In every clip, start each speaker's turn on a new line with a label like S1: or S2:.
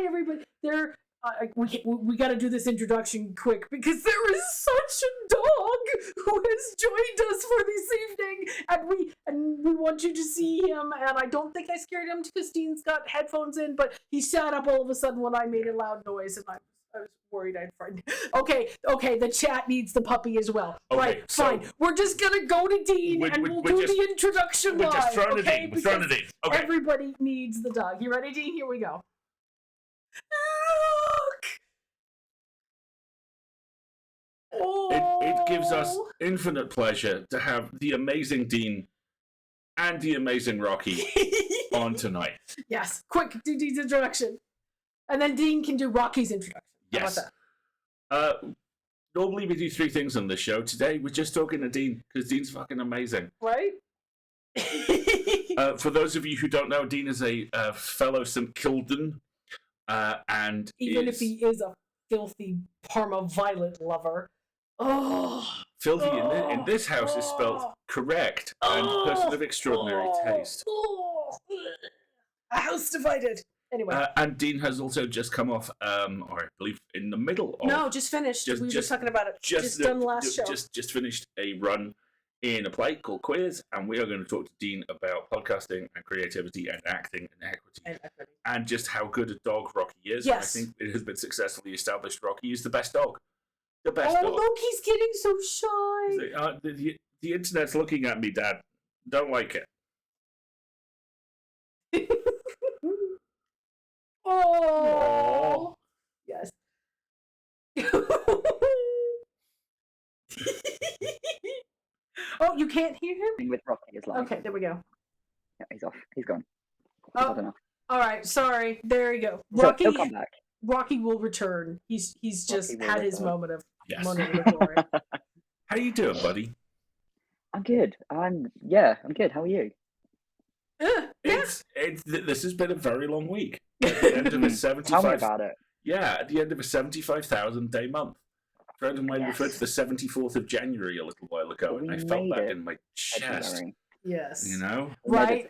S1: everybody. We got to do this introduction quick because there is such a dog who has joined us for this evening, and we want you to see him. And I don't think I scared him because Dean's got headphones in, but he sat up all of a sudden when I made a loud noise, and I was worried I'd frighten. Okay, the chat needs the puppy as well.
S2: Okay,
S1: right, fine. We're just gonna go to Dean and we'll do the introduction live.
S2: We're just throwing it in. We're throwing it in. Okay.
S1: Everybody needs the dog. You ready, Dean? Here we go. Look! Oh.
S2: It gives us infinite pleasure to have the amazing Dean and the amazing Rocky on tonight.
S1: Yes. Quick, do Dean's introduction. And then Dean can do Rocky's introduction.
S2: Yes. How about that? Normally we do 3 things on this show. Today we're just talking to Dean because Dean's fucking amazing.
S1: Right?
S2: For those of you who don't know, Dean is a fellow St. Kildan. And
S1: even if he is a filthy Parma Violet lover.
S2: Filthy in this house is spelled correct and person of extraordinary taste.
S1: A house divided. Anyway.
S2: And Dean has also just come off, or I believe in the middle of...
S1: No, just finished. We were just talking about it. Just done last show.
S2: Just finished a run in a play called Queers, and we are going to talk to Dean about podcasting and creativity and acting and equity. And just how good a dog Rocky is.
S1: Yes.
S2: I think it has been successfully established Rocky is the best dog. The best dog.
S1: Look, he's getting so shy.
S2: The internet's looking at me, Dad. Don't like it.
S1: Oh. Yes. Oh, you can't hear him?
S3: With Rocky is like...
S1: Okay, there we go.
S3: Yeah, he's off. He's gone.
S1: Oh, all right. Sorry. There you go.
S3: So
S1: Rocky,
S3: he'll come back.
S1: Rocky will return. He's just had his moment of
S2: yes.
S1: glory.
S2: How you doing, buddy?
S3: I'm good. I'm good. How are you?
S2: This has been a very long week. At the end of a 75.
S3: Tell me about it.
S2: Yeah, at the end of a 75,000 day month. A friend of mine referred to the 74th of January a little while ago, and I felt that in my chest.
S1: Yes.
S2: You know?
S1: Right.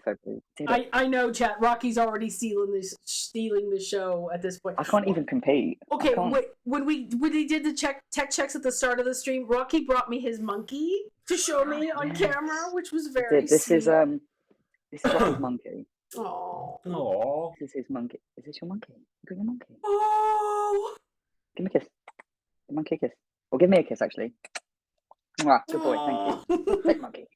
S1: I know, chat. Rocky's already stealing the show at this point.
S3: I can't even compete.
S1: Okay, when we did the tech checks at the start of the stream, Rocky brought me his monkey to show me on camera, which was very
S3: This
S1: sweet.
S3: is Rocky's monkey.
S1: Oh.
S3: This is his monkey. Is this your monkey? You got your monkey?
S1: Oh.
S3: Give me a kiss. The monkey a kiss. Or give me a kiss, actually. Mwah, good boy, thank you. Big monkey.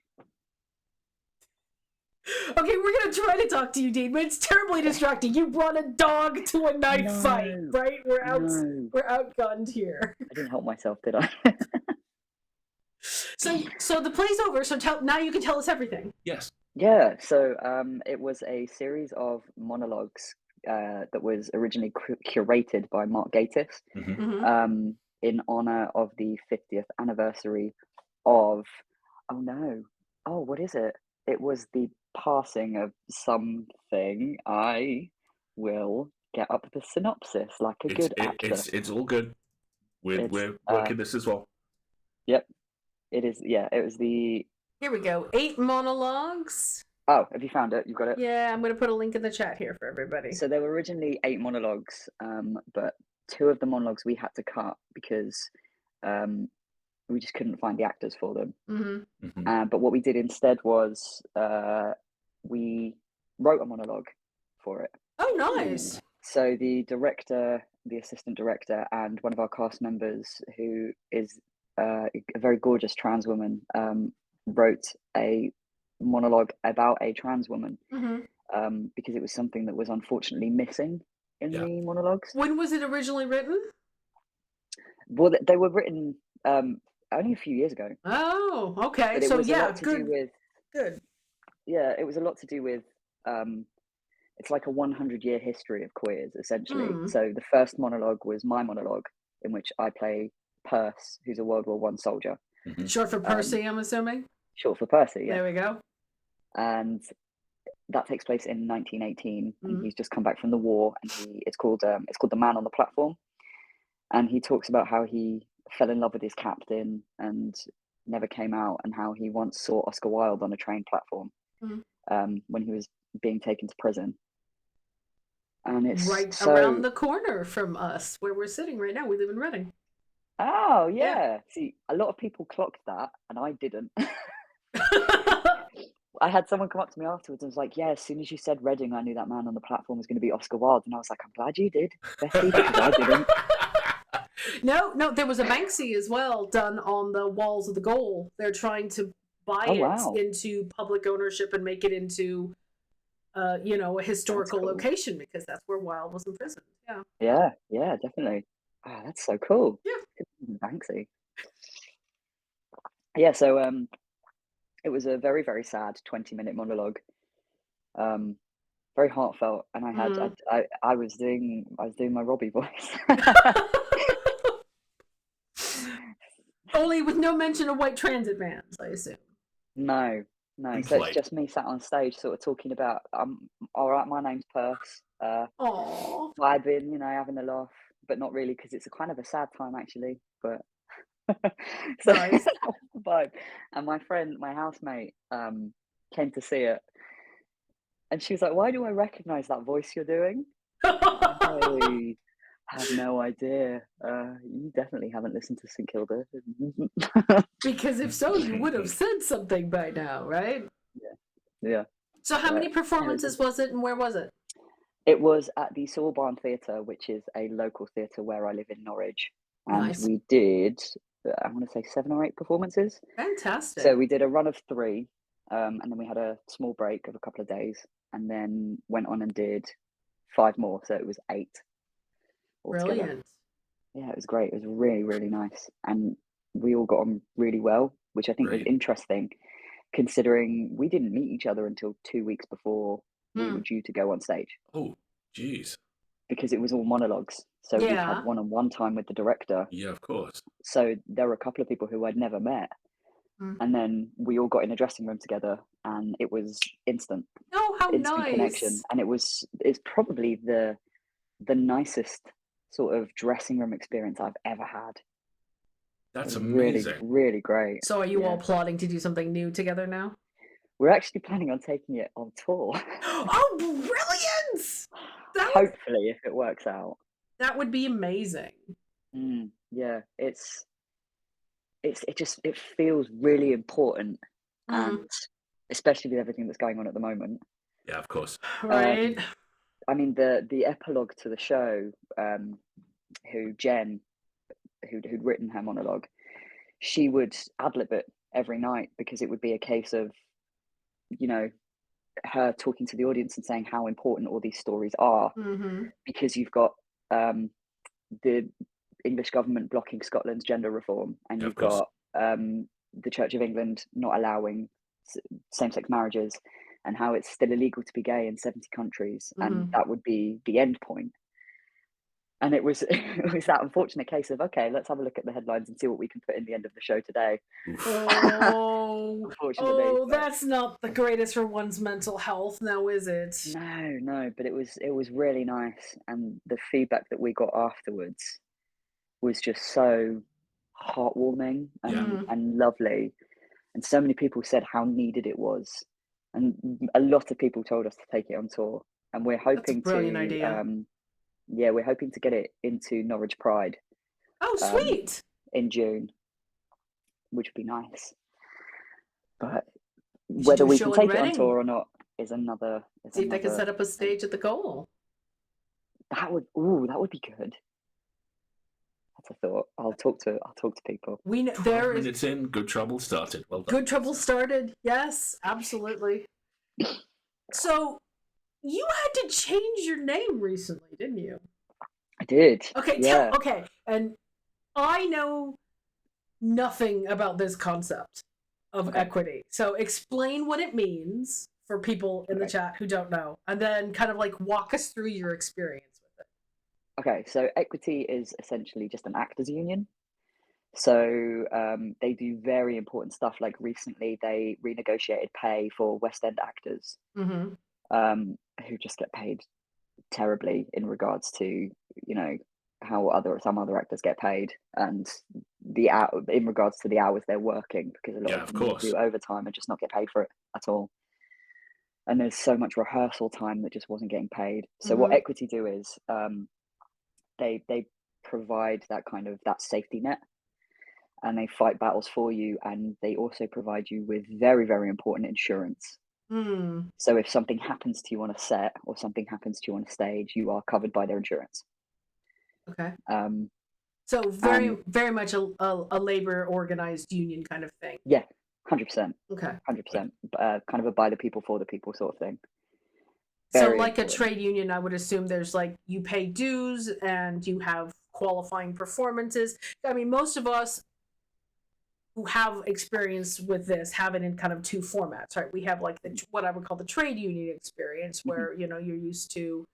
S1: Okay, we're going to try to talk to you, Dean, but it's terribly distracting. You brought a dog to a knife fight, right? We're outgunned here.
S3: I didn't help myself, did I?
S1: So the play's over, so now you can tell us everything.
S2: Yes.
S3: Yeah, so it was a series of monologues that was originally curated by Mark Gatiss in honor of the 50th anniversary of, what is it? It was the passing of something. I will get up the synopsis like a good actor.
S2: It's all good. We're working this as well.
S3: Yep. It is, it was the...
S1: Here we go. 8 monologues.
S3: Oh, have you found it? You've got it?
S1: Yeah, I'm going to put a link in the chat here for everybody.
S3: So there were originally 8 monologues, but 2 of the monologues we had to cut because we just couldn't find the actors for them. But what we did instead was we wrote a monologue for it.
S1: Oh, nice.
S3: So the director, the assistant director, and one of our cast members, who is a very gorgeous trans woman, wrote a monologue about a trans woman because it was something that was unfortunately missing in the monologues.
S1: When was it originally written?
S3: Well, they were written only a few years ago.
S1: Oh, okay.
S3: But it
S1: so
S3: was a lot to do with,
S1: good.
S3: Yeah, it was a lot to do with. It's like a 100-year history of queers, essentially. So the first monologue was my monologue, in which I play Perce, who's a World War I soldier.
S1: Short for Percy, I'm assuming?
S3: Short for Percy, yeah.
S1: There we go.
S3: And that takes place in 1918, and he's just come back from the war, and it's called The Man on the Platform. And he talks about how he fell in love with his captain and never came out, and how he once saw Oscar Wilde on a train platform when he was being taken to prison. And it's
S1: right
S3: so...
S1: around the corner from us where we're sitting right now. We live in Reading.
S3: Oh, yeah. See, a lot of people clocked that, and I didn't. I had someone come up to me afterwards and was like, yeah, as soon as you said Reading, I knew that man on the platform was going to be Oscar Wilde. And I was like, I'm glad you did, Bessie, because I didn't.
S1: No, there was a Banksy as well done on the walls of the goal. They're trying to buy it into public ownership and make it into, a historical location, because that's where Wilde was imprisoned.
S3: Yeah, definitely. Oh, that's so cool.
S1: Yeah.
S3: Banksy. Yeah, so it was a very, very sad 20-minute monologue. Very heartfelt, and I was doing my Robbie voice.
S1: Only with no mention of white transit vans, I assume.
S3: No. So it's just me sat on stage, sort of talking about, all right, my name's Perce. Vibing, having a laugh, but not really, because it's a kind of a sad time actually. But so
S1: nice.
S3: Vibe. And my friend, my housemate, came to see it, and she was like, "Why do I recognise that voice you're doing?" I have no idea. You definitely haven't listened to St Kilda.
S1: Because if so, you would have said something by now, right?
S3: Yeah.
S1: So how many performances was it, and where was it?
S3: It was at the Sawbarn Theatre, which is a local theatre where I live in Norwich. And we did, I want to say 7 or 8 performances.
S1: Fantastic.
S3: So we did a run of 3, and then we had a small break of a couple of days, and then went on and did 5 more. So it was 8 altogether.
S1: Brilliant.
S3: Yeah, it was great. It was really, really nice. And we all got on really well, which I think was interesting, considering we didn't meet each other until 2 weeks before we were due to go on stage.
S2: Oh, jeez.
S3: Because it was all monologues. So we had one-on-one time with the director.
S2: Yeah, of course.
S3: So there were a couple of people who I'd never met. And then we all got in a dressing room together, and it was instant.
S1: Oh, how
S3: instant
S1: nice.
S3: connection. And it's probably the nicest sort of dressing room experience I've ever had.
S2: That's amazing.
S3: Really, really great.
S1: So are you all plotting to do something new together now?
S3: We're actually planning on taking it on tour.
S1: Oh, brilliant!
S3: Hopefully, if it works out.
S1: That would be amazing.
S3: Yeah, it feels really important, and especially with everything that's going on at the moment.
S2: Yeah, of course.
S1: Right.
S3: I mean, the epilogue to the show, Jen, who'd written her monologue, she would ad-lib it every night, because it would be a case of, her talking to the audience and saying how important all these stories are, because you've got the English government blocking Scotland's gender reform, and you've got the Church of England not allowing same-sex marriages, and how it's still illegal to be gay in 70 countries, and that would be the end point. And it was that unfortunate case of, okay, let's have a look at the headlines and see what we can put in the end of the show today.
S1: Unfortunately, that's not the greatest for one's mental health, now is it?
S3: No, but it was really nice, and the feedback that we got afterwards was just so heartwarming and lovely, and so many people said how needed it was, and a lot of people told us to take it on tour, and we're hoping
S1: idea.
S3: We're hoping to get it into Norwich Pride.
S1: Oh, sweet!
S3: In June, which would be nice. But whether we can take it on tour or not is another.
S1: See if they can set up a stage at the goal.
S3: That would be good. That's a thought. I'll talk to people.
S2: We know 12 minutes in, Good Trouble started. Well done.
S1: Good Trouble started. Yes, absolutely. So you had to change your name recently, didn't you?
S3: I did.
S1: Okay.
S3: Yeah.
S1: Okay. And I know nothing about this concept of equity. So explain what it means for people in the chat who don't know, and then kind of like walk us through your experience with it.
S3: Okay. So equity is essentially just an actors union. So they do very important stuff. Like recently, they renegotiated pay for West End actors, who just get paid terribly in regards to how some other actors get paid, and in regards to the hours they're working, because a lot of them do overtime and just not get paid for it at all. and there's so much rehearsal time that just wasn't getting paid. So what Equity do is they provide that safety net, and they fight battles for you, and they also provide you with very, very important insurance. So if something happens to you on a set or something happens to you on a stage, you are covered by their insurance.
S1: Okay. So very, very much a labor organized union kind of thing.
S3: Yeah, 100%.
S1: Okay.
S3: 100%. Kind of a by the people for the people sort of thing.
S1: So like a trade union, I would assume there's like you pay dues and you have qualifying performances. I mean, most of us who have experience with this have it in kind of two formats, right? We have like what I would call the trade union experience, where you're used to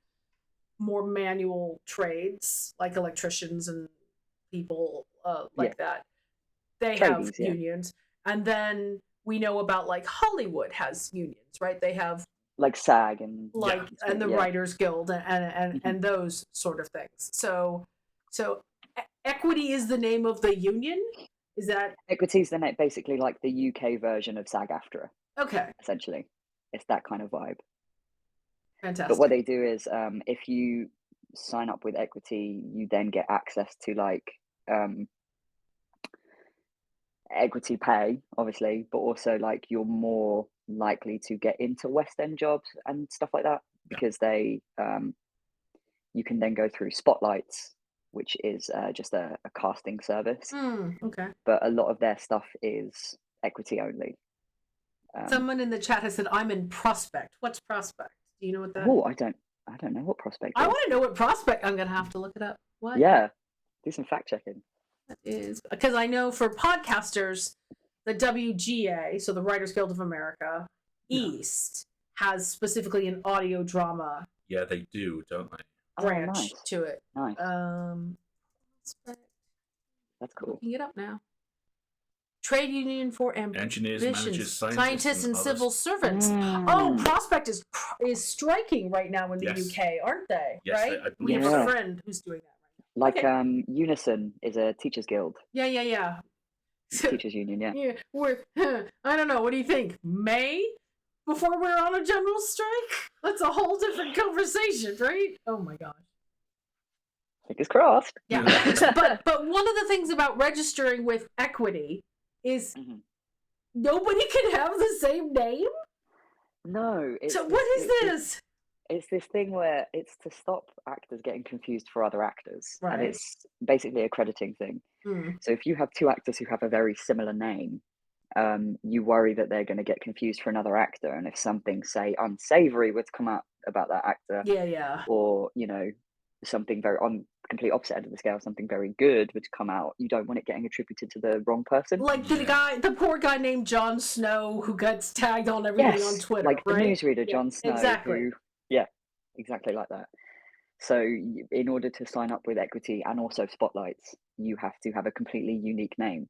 S1: more manual trades like electricians and people that. They have unions, and then we know about like Hollywood has unions, right? They have
S3: like SAG and
S1: and the Writers Guild and those sort of things. So Equity is the name of the union. Is that
S3: Equity's the basically like the UK version of SAG-AFTRA?
S1: Okay.
S3: Essentially, it's that kind of vibe.
S1: Fantastic.
S3: But what they do is, if you sign up with Equity, you then get access to like equity pay, obviously, but also like you're more likely to get into West End jobs and stuff like that, because they you can then go through Spotlights, which is just a casting service.
S1: Okay.
S3: But a lot of their stuff is Equity only.
S1: Someone in the chat has said, "I'm in Prospect." What's Prospect? Do you know what that?
S3: Oh, I don't know what Prospect is.
S1: I want to know what Prospect. I'm gonna have to look it up. What?
S3: Yeah, do some fact checking.
S1: That is because I know for podcasters, the WGA, so the Writers Guild of America East, has specifically an audio drama.
S2: Yeah, they do, don't they?
S1: Branch to it.
S3: Nice. That's cool.
S1: Looking it up now. Trade union for
S2: engineers, managers,
S1: scientists, and civil servants. Oh, Prospect is striking right now in the UK, aren't they?
S2: Yes,
S1: right? We have a friend who's doing that.
S3: Like Unison is a teachers guild.
S1: Yeah.
S3: Teachers union,
S1: yeah. We're I don't know. What do you think? May before we're on a general strike? That's a whole different conversation, right? Oh my gosh.
S3: Fingers crossed.
S1: Yeah. but one of the things about registering with Equity is nobody can have the same name.
S3: No.
S1: So what is this?
S3: It's this thing where it's to stop actors getting confused for other actors.
S1: Right.
S3: And it's basically a crediting thing. So if you have two actors who have a very similar name, you worry that they're going to get confused for another actor. And if something, say, unsavory were to come out about that actor, or, something very on complete opposite end of the scale, something very good would come out, you don't want it getting attributed to the wrong person.
S1: Like the poor guy named Jon Snow who gets tagged on everything on Twitter,
S3: like
S1: right?
S3: The newsreader Jon Snow.
S1: Exactly.
S3: Exactly like that. So in order to sign up with Equity and also Spotlights, you have to have a completely unique name.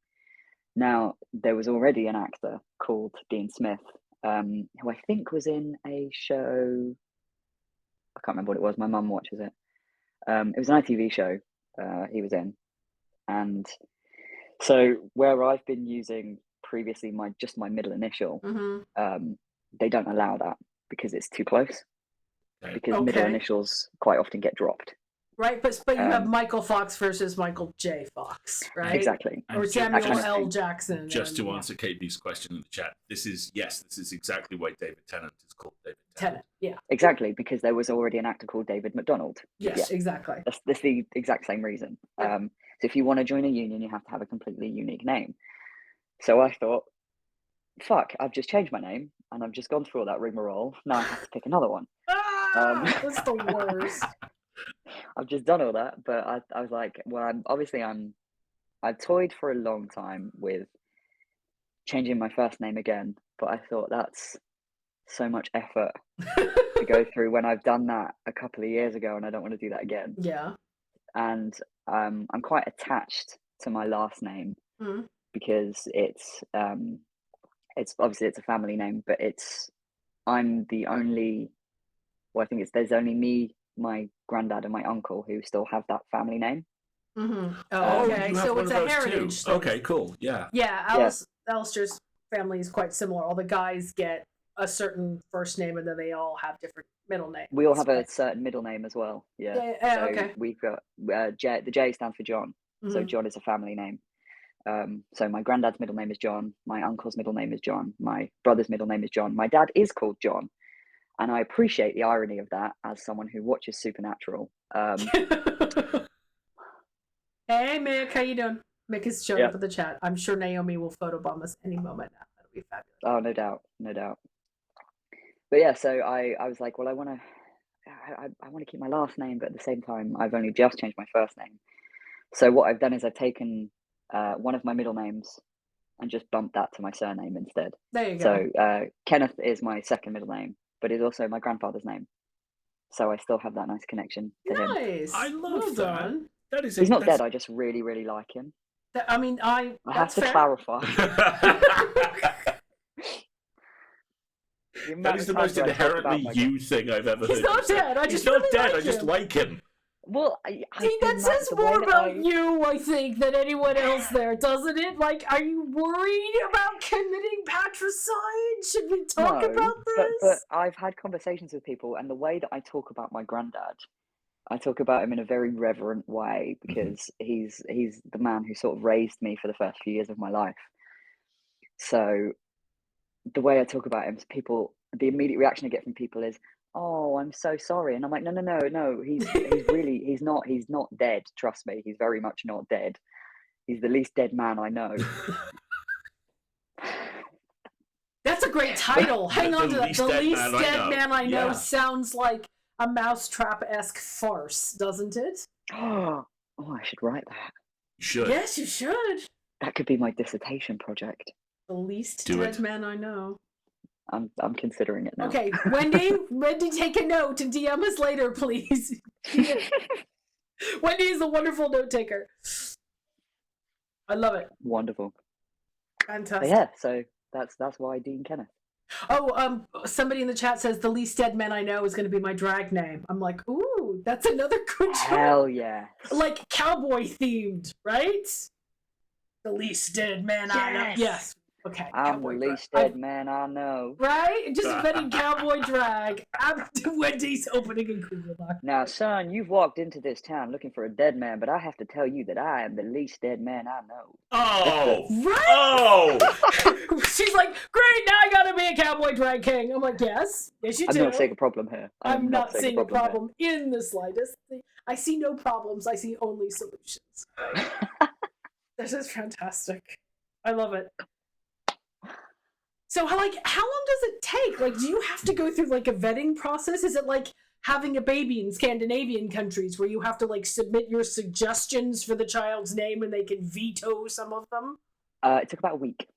S3: Now, there was already an actor called Dean Smith, who I think was in a show. I can't remember what it was. My mum watches it. It was an ITV show he was in. And so where I've been using previously my middle initial, they don't allow that because it's too close. Because middle initials quite often get dropped.
S1: Right, but you have Michael Fox versus Michael J. Fox, right?
S3: Exactly.
S1: Or Samuel L. Jackson.
S2: Just to answer KB's question in the chat, this is exactly why David Tennant is called David Tennant.
S1: Yeah.
S3: Exactly, because there was already an actor called David McDonald.
S1: Yes, exactly.
S3: That's the exact same reason. So if you want to join a union, you have to have a completely unique name. So I thought, fuck, I've just changed my name, and I've just gone through all that rigmarole. Now I have to pick another one.
S1: That's the worst.
S3: I've just done all that, but I was like, well, I've toyed for a long time with changing my first name again, but I thought that's so much effort to go through when I've done that a couple of years ago, and I don't want to do that again.
S1: Yeah.
S3: And I'm quite attached to my last name because it's obviously it's a family name, but I'm the only. Well, I think there's only me, my granddad, and my uncle who still have that family name.
S1: Oh, okay. So it's a heritage thing.
S2: Okay, cool. Yeah.
S1: Yeah, Alasdair's family is quite similar. All the guys get a certain first name, and then they all have different middle names.
S3: We all have a certain middle name as well. Yeah. So
S1: okay.
S3: we've got J. The J stands for John. So John is a family name. So my granddad's middle name is John. My uncle's middle name is John. My brother's middle name is John. My dad is called John, and I appreciate the irony of that as someone who watches Supernatural.
S1: Hey Mick, how you doing? Mick is showing up in the chat. I'm sure Naomi will photobomb us any moment now. That'll be fabulous.
S3: Oh, no doubt. But yeah, so I was like, well, I want to keep my last name, but at the same time, I've only just changed my first name. So what I've done is I've taken one of my middle names and just bumped that to my surname instead.
S1: There you
S3: go. So Kenneth is my second middle name, but it's also my grandfather's name. So I still have that nice connection to him.
S1: Nice.
S2: I love that. That is
S3: He's not dead. I just really, really like him.
S1: I mean, I
S3: have to clarify.
S2: That is the most inherently you thing I've ever heard.
S1: He's not dead.
S2: He's not dead. I just like him.
S3: Well,
S1: Dean, that says more about you, I think, than anyone else there, doesn't it? Like, are you worried about committing patricide? Should we talk about this?
S3: But I've had conversations with people, and the way that I talk about my granddad, I talk about him in a very reverent way because he's the man who sort of raised me for the first few years of my life. So the way I talk about him, the immediate reaction I get from people is, "Oh, I'm so sorry," and I'm like, "No, he's not dead. Trust me, he's very much not dead. He's the least dead man I know."
S1: That's a great title. Hang on to that. The least dead man I know sounds like a Mousetrap-esque farce, doesn't it?
S3: Oh, I should write that.
S2: You should.
S1: Yes, you should.
S3: That could be my dissertation project.
S1: The least dead man I know.
S3: I'm considering it now.
S1: Okay, Wendy, take a note and DM us later, please. Wendy is a wonderful note taker. I love it.
S3: Wonderful.
S1: Fantastic.
S3: But yeah, so that's why Dean Kenneth.
S1: Oh, somebody in the chat says the least dead man I know is going to be my drag name. I'm like, ooh, that's another good choice.
S3: Hell yeah.
S1: Like cowboy themed, right? The least dead man I know. Yes. Okay.
S3: I'm the least dead man I know.
S1: Right? Just inventing cowboy drag. Wendy's opening in Google Doc.
S3: Now, son, you've walked into this town looking for a dead man, but I have to tell you that I am the least dead man I know.
S2: Oh!
S1: Right?
S2: Oh!
S1: She's like, great, now I gotta be a cowboy drag king. I'm like, yes. Yes, you do.
S3: I'm not seeing a problem here.
S1: I'm not seeing a problem in the slightest. I see no problems. I see only solutions. This is fantastic. I love it. So, how long does it take? Like, do you have to go through, like, a vetting process? Is it like having a baby in Scandinavian countries where you have to, like, submit your suggestions for the child's name and they can veto some of them?
S3: It took about a week.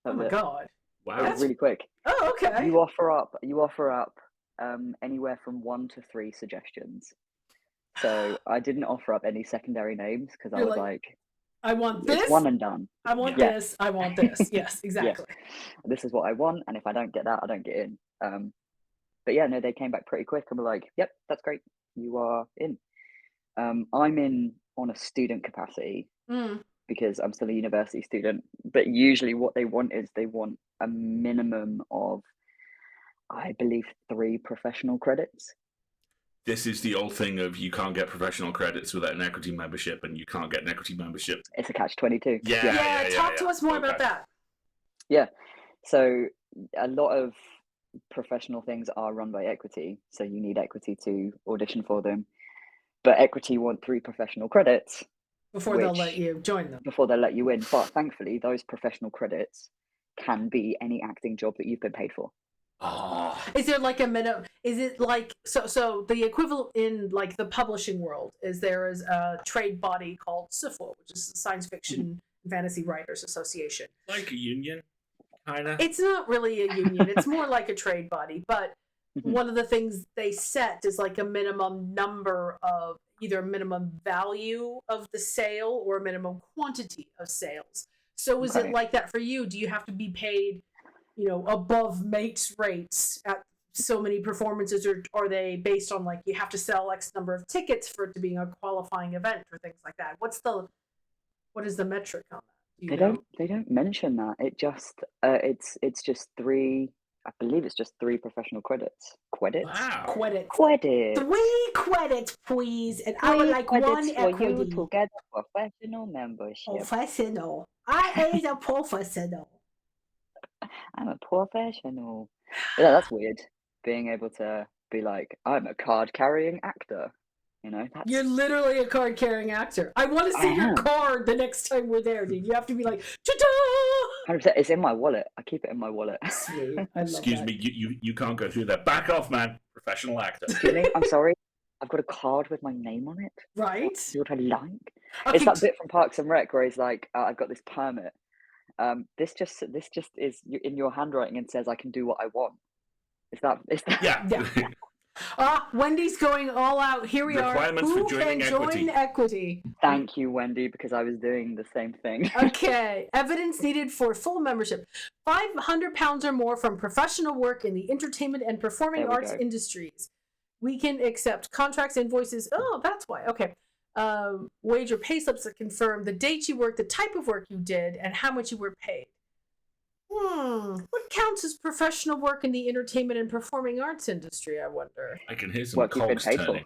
S1: Oh, my God.
S2: Wow.
S3: That's really quick.
S1: Oh, okay.
S3: You offer up anywhere from 1 to 3 suggestions. So, I didn't offer up any secondary names because I was like
S1: I want this.
S3: It's one and done.
S1: I want this. I want this. Yes, exactly.
S3: This is what I want, and if I don't get that, I don't get in. But yeah, no, they came back pretty quick and were like, "Yep, that's great. You are in." I'm in on a student capacity because I'm still a university student. But usually, what they want is a minimum of, I believe, 3 professional credits.
S2: This is the old thing of you can't get professional credits without an equity membership, and you can't get an equity membership.
S3: It's a catch-22.
S2: Yeah.
S1: Talk to us more about that.
S3: Yeah. So a lot of professional things are run by equity, so you need equity to audition for them. But equity want 3 professional credits
S1: before they'll let you join them.
S3: Before they'll let you in. But thankfully, those professional credits can be any acting job that you've been paid for.
S2: Oh.
S1: Is there like a minimum? Is it like so the equivalent in like the publishing world is there is a trade body called SFWA, which is the Science Fiction and Fantasy Writers Association.
S2: Like a union, kind of.
S1: It's not really a union. It's more like a trade body. But one of the things they set is like a minimum number of either minimum value of the sale or a minimum quantity of sales. So is it like that for you? Do you have to be paid, above mates rates at so many performances, or are they based on like you have to sell X number of tickets for it to be a qualifying event or things like that? What is the metric on that?
S3: They don't mention that. It just it's just 3 I believe it's just 3 professional credits. Credits?
S2: Wow.
S1: Credits.
S3: Credits.
S1: 3 credits, please. And I would like 1
S3: for
S1: equity.
S3: you to get a professional membership.
S1: Professional. I is a professional.
S3: I'm a professional. Yeah, that's weird. Being able to be like, I'm a card-carrying actor. You know, that's...
S1: You're literally a card-carrying actor. I want to see your card the next time we're there, dude. You have to be like, ta-da!
S3: 100%. It's in my wallet. I keep it in my wallet.
S1: Sweet. I love
S2: Excuse me, you can't go through that. Back off, man. Professional actor.
S3: Excuse me, I'm sorry. I've got a card with my name on it.
S1: Right?
S3: See what I like?
S1: Okay,
S3: It's that bit from Parks and Rec where he's like, I've got this permit. This just is in your handwriting and says I can do what I want. Is that?
S2: Yeah.
S1: Wendy's going all out. Here we
S2: Requirements
S1: are.
S2: for
S1: Who
S2: joining
S1: can join equity?
S3: Thank you, Wendy, because I was doing the same thing.
S1: Okay. Evidence needed for full membership. £500 or more from professional work in the entertainment and performing arts industries. We can accept contracts, invoices. Oh, that's why. Okay. Wage or pay slips that confirm the date you worked, the type of work you did, and how much you were paid. What counts as professional work in the entertainment and performing arts industry, I wonder?
S2: I can hear some
S3: Work you've been
S2: cogs
S3: paid
S2: turning.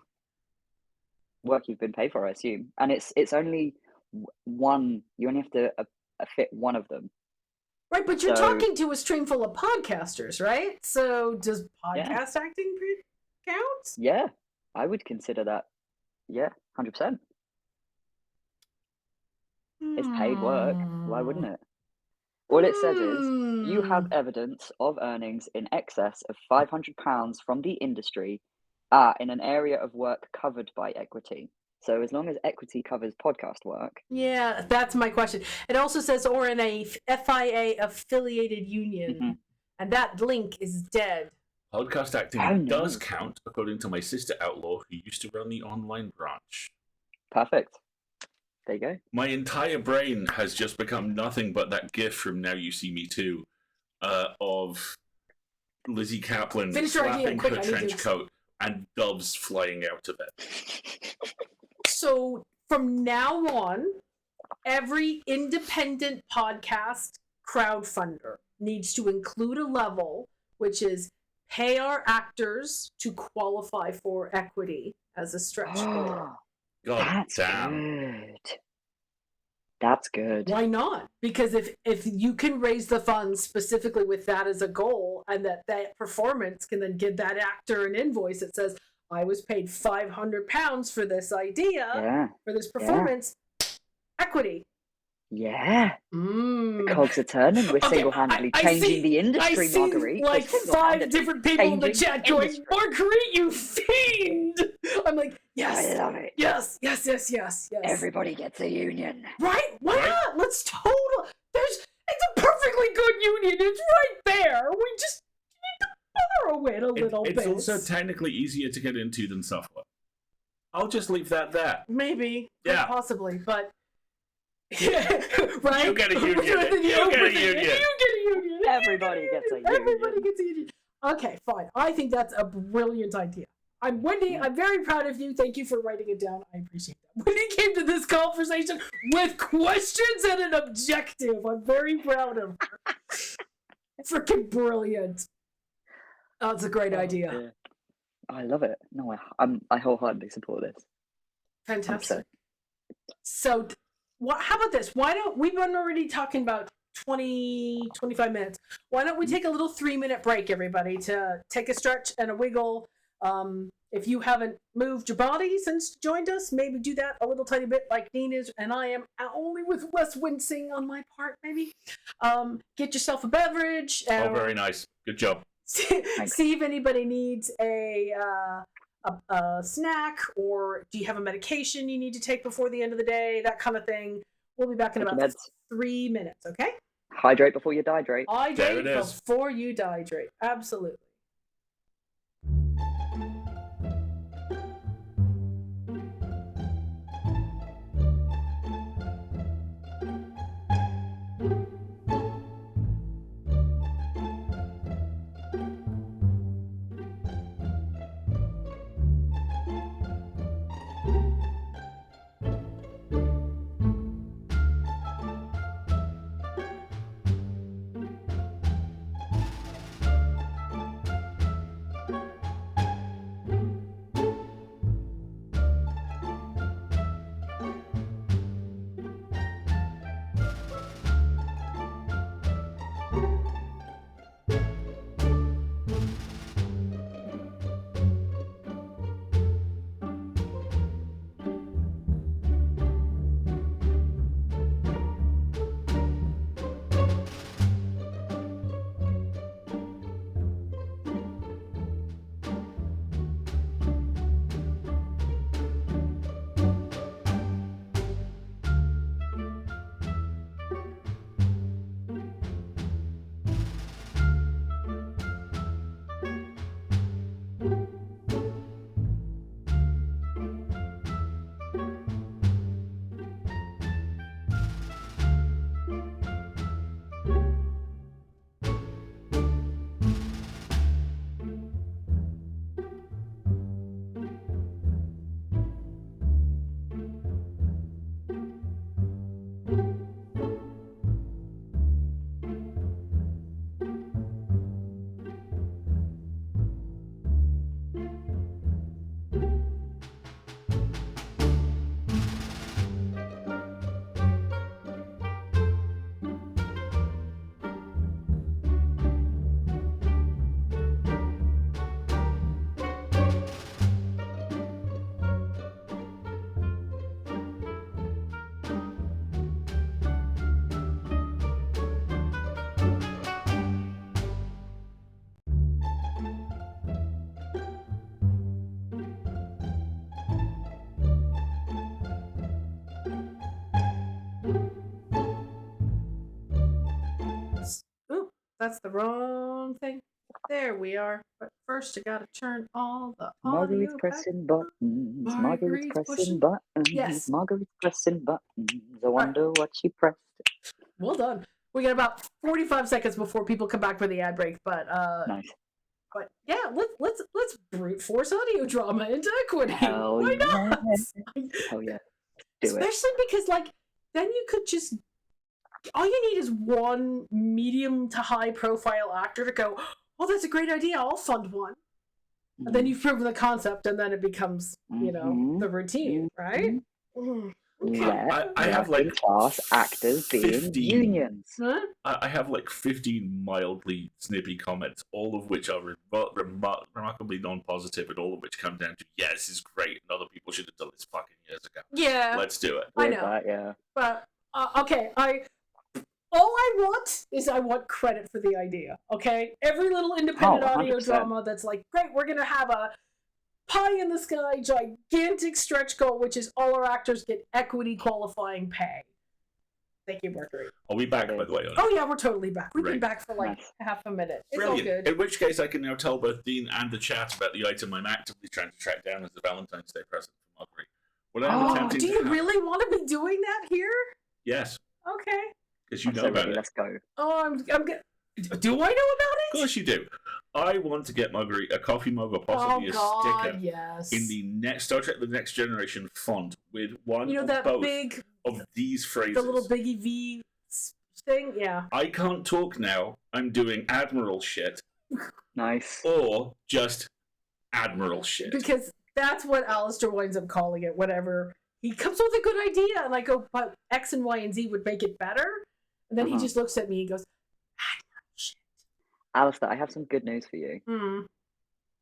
S3: for. Work you've been paid for, I assume. And it's only one. You only have to fit one of them.
S1: Right, but you're talking to a stream full of podcasters, right? So does podcast acting count?
S3: Yeah, I would consider that. Yeah, 100%. It's paid work. Why wouldn't it? All it says is, you have evidence of earnings in excess of £500 from the industry in an area of work covered by equity. So as long as equity covers podcast work.
S1: Yeah, that's my question. It also says, or in a FIA affiliated union. And that link is dead.
S2: Podcast acting does count, according to my sister Outlaw, who used to run the online branch.
S3: Perfect. There you go.
S2: My entire brain has just become nothing but that gif from Now You See Me Too of Lizzie Kaplan slapping her trench coat and doves flying out of it.
S1: So from now on, every independent podcast crowdfunder needs to include a level which is pay our actors to qualify for equity as a stretch goal.
S3: That's good. That's good.
S1: Why not? Because if you can raise the funds specifically with that as a goal, and that performance can then give that actor an invoice that says, I was paid £500 for this idea, for this performance, equity.
S3: Yeah. The cogs are turning. We're single-handedly changing the industry, Marguerite.
S1: Like 5 different people in the chat going, Marguerite, you fiend! I'm like, yes.
S3: I love it.
S1: Yes.
S3: Everybody gets a union.
S1: Right? Why not? Let's it's a perfectly good union. It's right there. We just need to borrow it a little bit.
S2: It's also technically easier to get into than software. I'll just leave that there.
S1: Maybe.
S2: Yeah.
S1: Possibly, but... right?
S2: You get a union. You get a union.
S3: Everybody gets a union.
S1: Everybody gets a union. Okay, fine. I think that's a brilliant idea. Wendy, I'm very proud of you. Thank you for writing it down. I appreciate that. Wendy came to this conversation with questions and an objective. I'm very proud of her. Freaking brilliant. That's a great idea.
S3: Yeah. I love it. No, I wholeheartedly support this.
S1: Fantastic. So, how about this? We've been already talking about 25 minutes. Why don't we take a little 3-minute break, everybody, to take a stretch and a wiggle. If you haven't moved your body since you joined us, maybe do that a little tiny bit like Dean is, and I am, only with less wincing on my part, maybe. Get yourself a beverage.
S2: Oh, very nice. Good job.
S1: See if anybody needs a snack, or do you have a medication you need to take before the end of the day, that kind of thing. We'll be back in about 3 minutes, okay?
S3: Hydrate before you dihydrate.
S1: Hydrate before you dihydrate. Absolutely. That's the wrong thing. There we are. But first, I gotta turn all the
S3: Marguerite's
S1: audio
S3: pressing buttons. Marguerite's pressing
S1: pushing.
S3: buttons.
S1: Yes.
S3: Marguerite's pressing buttons. I wonder what she pressed.
S1: Well done. We got about 45 seconds before people come back for the ad break, but
S3: Nice.
S1: But yeah, let's brute force audio drama into equity.
S3: Hell
S1: Why not?
S3: Hell yeah. Do
S1: Especially because then you could just all you need is one medium to high profile actor to go, oh, that's a great idea, I'll fund one. Mm-hmm. And then you've proven the concept, and then it becomes, the routine, right? Mm-hmm.
S2: Okay. I have like
S3: class actors 15, being unions.
S2: Huh? I have like 15 mildly snippy comments, all of which are remarkably non-positive, and all of which come down to, yeah, this is great, and other people should have done this fucking years ago.
S1: Yeah.
S2: Let's do it.
S1: I know.
S3: That, yeah.
S1: But, okay, all I want credit for the idea, okay? Every little independent audio drama that's like, great, we're going to have a pie-in-the-sky, gigantic stretch goal, which is all our actors get equity qualifying pay. Thank you, Marguerite.
S2: Are we back, by the way?
S1: Oh, yeah, we're totally back. We've been back for half a minute. It's
S2: Brilliant.
S1: All good.
S2: In which case, I can now tell both Dean and the chat about the item I'm actively trying to track down as the Valentine's Day present for Marguerite. What I'm attempting
S1: do you really want to be doing that here?
S2: Yes.
S1: Okay.
S2: Because you know about it.
S3: Let's go.
S1: Oh, I'm good. Do I know about it?
S2: Of course you do. I want to get Marguerite a coffee mug or possibly a sticker in the next Star Trek: The Next Generation font with one or
S1: that
S2: both
S1: big,
S2: of these phrases.
S1: The little Biggie V thing, yeah.
S2: I can't talk now. I'm doing Admiral shit.
S3: Nice.
S2: Or just Admiral shit.
S1: Because that's what Alasdair winds up calling it, whatever. He comes with a good idea, and I go, but X and Y and Z would make it better? And then he just looks at me and goes, Admiral shit.
S3: Alasdair, I have some good news for you.
S1: Mm.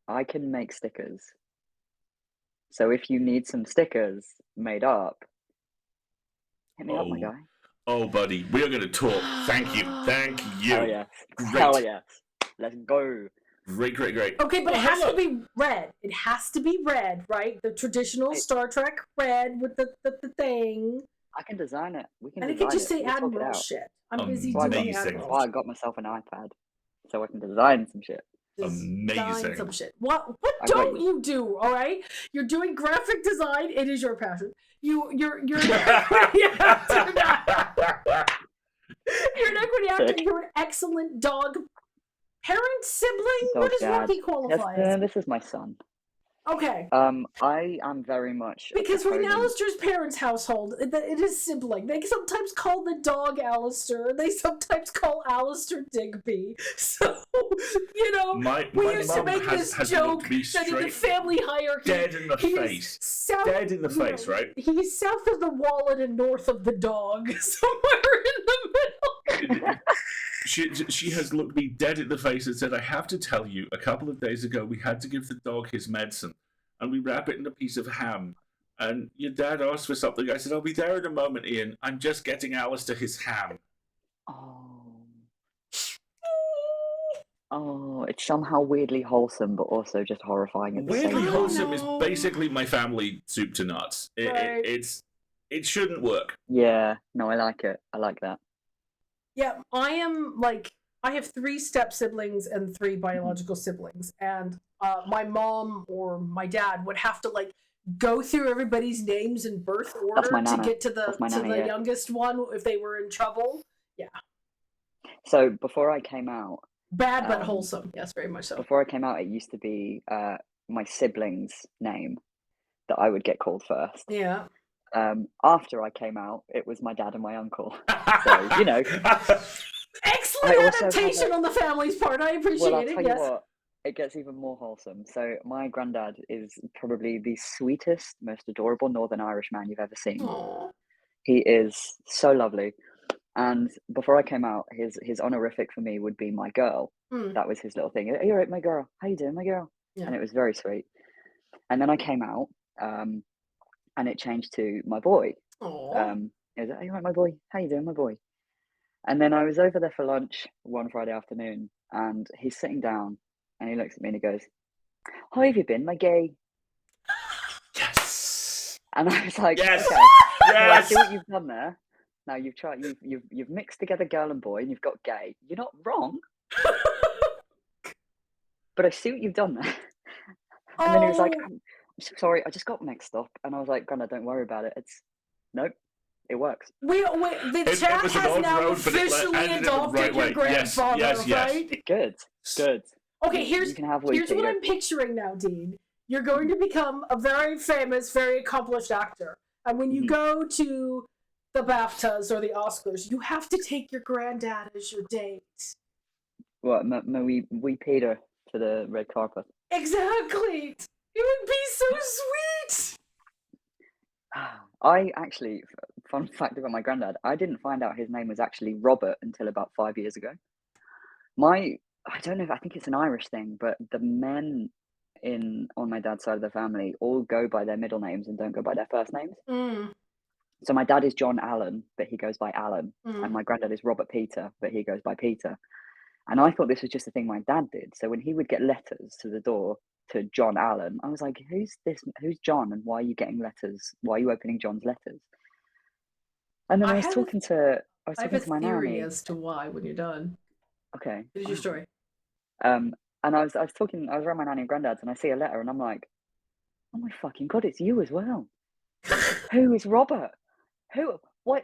S3: I can make stickers. So if you need some stickers made up, hit me up, my guy.
S2: Oh, buddy, we're going to talk. Thank you. Thank you.
S3: Hell yes.
S2: Great.
S3: Hell yes. Let's go.
S2: Great.
S1: Okay, but it has to be red. It has to be red, right? The traditional Star Trek red with the thing.
S3: I can design it. We can.
S1: And it can just say Admiral shit. I'm busy doing Admiral.
S3: I got myself an iPad, so I can design some shit.
S2: Amazing.
S1: Some shit. What don't you do? All right, you're doing graphic design. It is your passion. You're an equity actor. You're an excellent dog parent, sibling. What does Rocky qualify as?
S3: This is my son.
S1: Okay.
S3: I am very much
S1: because for Alasdair's parents' household, it is sibling. They sometimes call the dog Alasdair. They sometimes call Alasdair Digby. So we used to make this joke that in the family hierarchy,
S2: dead in the face, dead in the face, right?
S1: He's south of the wallet and north of the dog, somewhere in the middle.
S2: She has looked me dead in the face and said, I have to tell you, a couple of days ago we had to give the dog his medicine and we wrap it in a piece of ham and your dad asked for something. I said, I'll be there in a moment, Ian. I'm just getting Alasdair his ham.
S3: Oh, it's somehow weirdly wholesome but also just horrifying at the same time.
S2: Weirdly wholesome is basically my family soup to nuts. It shouldn't work.
S3: Yeah, no, I like it. I like that.
S1: Yeah, I have 3 step siblings and 3 biological siblings, and my mom or my dad would have to go through everybody's names in birth order to get to the youngest one if they were in trouble. Yeah.
S3: So before I came out,
S1: bad but wholesome. Yes, very much so.
S3: Before I came out, it used to be my sibling's name that I would get called first.
S1: Yeah.
S3: After I came out, it was my dad and my uncle. So,
S1: Excellent adaptation on the family's part. I appreciate
S3: I'll
S1: it.
S3: tell you what, it gets even more wholesome. So my granddad is probably the sweetest, most adorable Northern Irish man you've ever seen.
S1: Aww.
S3: He is so lovely. And before I came out, his honorific for me would be my girl. That was his little thing. Are you all right, my girl? How you doing, my girl? Yeah. And it was very sweet. And then I came out, and it changed to my boy. It was, are you right, my boy? How you doing, my boy? And then I was over there for lunch one Friday afternoon, and he's sitting down, and he looks at me and he goes, "How have you been, my gay?"
S2: Yes.
S3: And I was like,
S2: yes,
S3: okay,
S2: yes.
S3: Well, I see what you've done there. Now you've mixed together girl and boy, and you've got gay. You're not wrong. But I see what you've done there. And then he was like, I'm so sorry, I just got mixed up. And I was like, Grandad, don't worry about it. Nope, it works.
S1: The chat has now officially adopted your grandfather, right?
S3: Good.
S1: Okay, here's what I'm picturing now, Dean. You're going to become a very famous, very accomplished actor. And when you go to the BAFTAs or the Oscars, you have to take your granddad as your date.
S3: What, may we Peter to the red carpet?
S1: Exactly! It would be so sweet!
S3: I actually, fun fact about my granddad, I didn't find out his name was actually Robert until about 5 years ago. I don't know, I think it's an Irish thing, but the men on my dad's side of the family all go by their middle names and don't go by their first names. So my dad is John Allen, but he goes by Alan. And my granddad is Robert Peter, but he goes by Peter. And I thought this was just a thing my dad did. So when he would get letters to the door to John Allen, I was like, who's John, and why are you getting letters? Why are you opening John's letters? And then I was talking to my nanny. I have a theory
S1: as to why when you're done.
S3: Okay.
S1: Here's your story.
S3: And I was around my nanny and granddad's, and I see a letter, and I'm like, oh my fucking God, it's you as well. Who is Robert? What?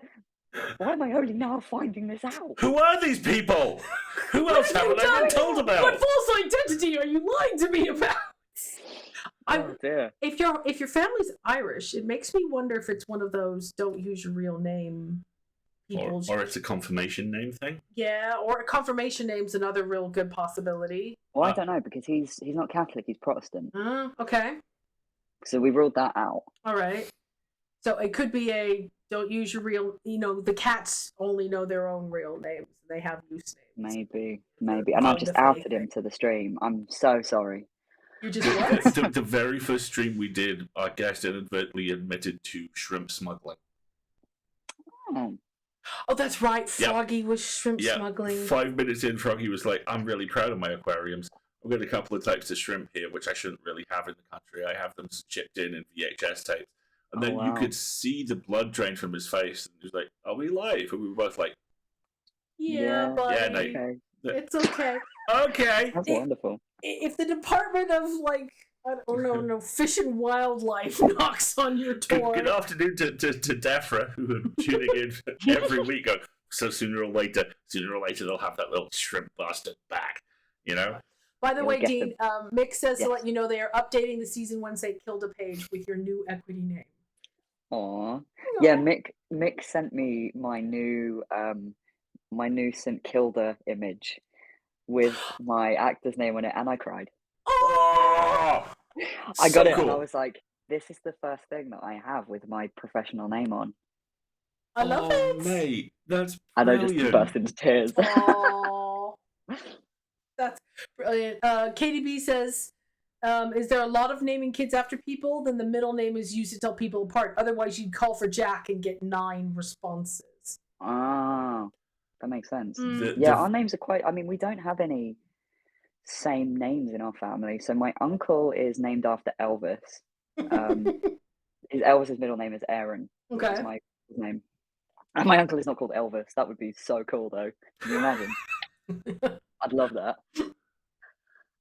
S3: Why am I only now finding this out?
S2: Who are these people? Who else haven't I been told about?
S1: What false identity are you lying to me about?
S3: Oh dear.
S1: If your family's Irish, it makes me wonder if it's one of those don't use your real name people.
S2: Or it's a confirmation name thing.
S1: Yeah, or a confirmation name's another real good possibility.
S3: Well, I don't know, because he's not Catholic, he's Protestant.
S1: Okay.
S3: So we ruled that out.
S1: All right. So it could be don't use your real, the cats only know their own real names. They have use names.
S3: Maybe. And I just outed him to the stream. I'm so sorry.
S1: You just what?
S2: The very first stream we did, our guest inadvertently admitted to shrimp smuggling.
S1: Oh, that's right. Froggy was shrimp smuggling.
S2: 5 minutes in, Froggy was like, I'm really proud of my aquariums. I've got a couple of types of shrimp here, which I shouldn't really have in the country. I have them shipped in VHS tapes. And then you could see the blood drain from his face. And he was like, are we live? And we were both like,
S1: yeah, buddy.
S2: Yeah, no,
S1: it's okay.
S2: Okay.
S3: That's wonderful.
S1: If the Department of, I don't know, Fish and Wildlife knocks on your door.
S2: Good afternoon to Defra, who are tuning in every week. So sooner or later, they'll have that little shrimp bastard back,
S1: By the way, Dean, Mick says to let you know they are updating the Season 1 St. Kilda page with your new equity name.
S3: Aww. Yeah, Mick sent me my new St. Kilda image with my actor's name on it, and I cried.
S2: Oh!
S3: I got it, and I was like, this is the first thing that I have with my professional name on.
S1: I love it.
S2: Mate, that's
S3: brilliant.
S2: brilliant.
S3: I just burst into tears.
S1: Aww. That's brilliant. KDB says, is there a lot of naming kids after people? Then the middle name is used to tell people apart. Otherwise, you'd call for Jack and get 9 responses.
S3: Ah, that makes sense. Our names are quite... I mean, we don't have any same names in our family. So my uncle is named after Elvis. Elvis's middle name is Aaron.
S1: Okay.
S3: That's my name. And my uncle is not called Elvis. That would be so cool, though. Can you imagine? I'd love that.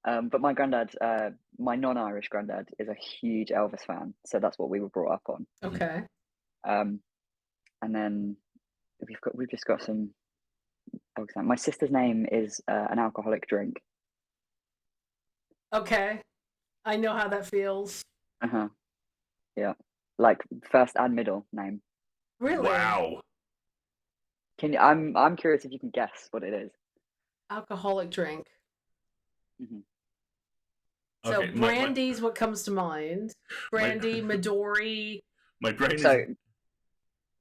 S3: But my granddad, my non-Irish granddad, is a huge Elvis fan, so that's what we were brought up on.
S1: Okay.
S3: And then we've just got some. My sister's name is an alcoholic drink.
S1: Okay, I know how that feels.
S3: Yeah, like first and middle name.
S1: Really?
S2: Wow.
S3: Can you? I'm curious if you can guess what it is.
S1: Alcoholic drink.
S3: Mm-hmm.
S1: So okay, brandy's what comes to mind. Brandy, Midori.
S2: My brain is.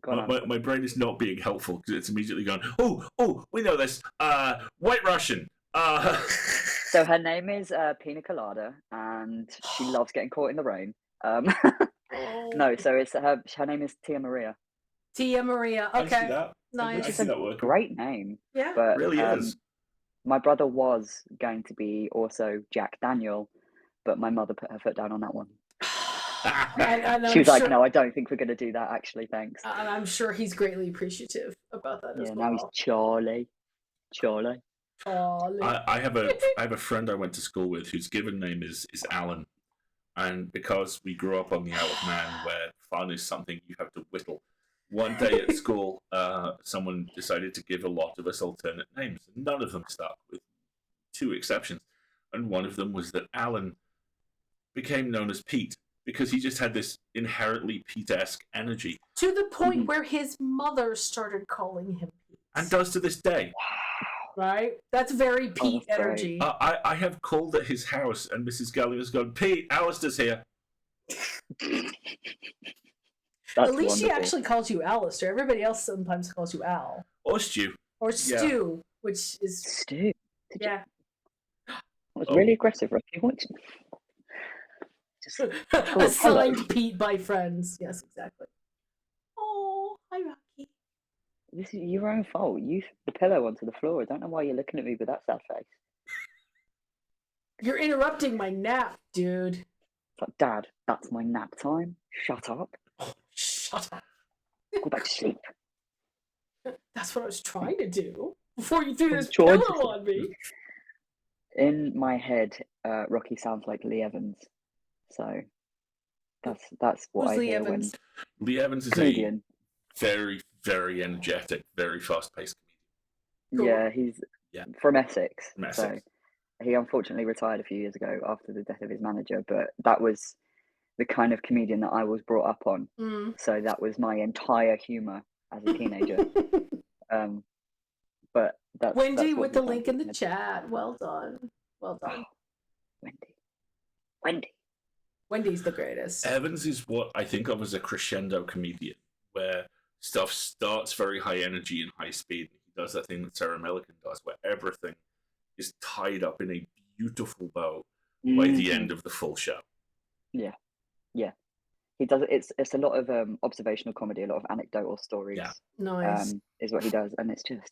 S2: My brain is not being helpful because it's immediately going, oh, we know this. White Russian.
S3: So her name is Pina Colada, and she loves getting caught in the rain. No, so it's her name is Tia Maria.
S1: Tia Maria. Okay.
S2: I see that.
S1: Nice.
S3: It's a great name.
S1: Yeah.
S3: But,
S2: it really is.
S3: My brother was going to be also Jack Daniel, but my mother put her foot down on that one. She was like, no, I don't think we're going to do that, actually, thanks.
S1: And I'm sure he's greatly appreciative about that as well.
S3: Now he's Charlie.
S1: Oh,
S2: I have a friend I went to school with whose given name is Alan, and because we grew up on the Isle of Man, where fun is something you have to whittle. One day at school, someone decided to give a lot of us alternate names, and none of them stuck, with two exceptions. And one of them was that Alan became known as Pete because he just had this inherently Pete-esque energy.
S1: To the point where his mother started calling him Pete.
S2: And does to this day.
S1: Right? That's very Pete energy.
S2: I have called at his house and Mrs. Galley has gone, Pete, Alasdair's here.
S1: At least she actually calls you Alasdair. Everybody else sometimes calls you Al.
S2: Or Stu.
S1: Or Stu, which is...
S3: Stu?
S1: Yeah.
S3: That was really aggressive, Rocky. What?
S1: Assigned Pete by friends. Yes, exactly. Oh, hi, Rocky.
S3: This is your own fault. You threw the pillow onto the floor. I don't know why you're looking at me with that sad face.
S1: You're interrupting my nap, dude.
S3: It's like, Dad, that's my nap time. Shut up.
S1: Oh, shut up.
S3: Go back to sleep.
S1: That's what I was trying to do before you threw this pillow on me.
S3: In my head, Rocky sounds like Lee Evans. So that's what
S1: Who's
S3: I
S1: Lee
S3: hear
S1: Evans?
S2: When Lee Evans is
S3: comedian.
S2: A very, very energetic, very fast-paced
S3: comedian. Yeah, he's from Essex.
S2: From Essex.
S3: So he unfortunately retired a few years ago after the death of his manager, but that was the kind of comedian that I was brought up on. So that was my entire humour as a teenager. But that's
S1: Wendy with the link in the chat. Well done. Well done.
S3: Wendy.
S1: Wendy's the greatest.
S2: Evans is what I think of as a crescendo comedian, where stuff starts very high energy and high speed. He does that thing that Sarah Millican does, where everything is tied up in a beautiful bow by the end of the full show.
S3: Yeah. He does. It's a lot of observational comedy, a lot of anecdotal stories.
S1: Yeah, nice.
S3: Is what he does, and it's just.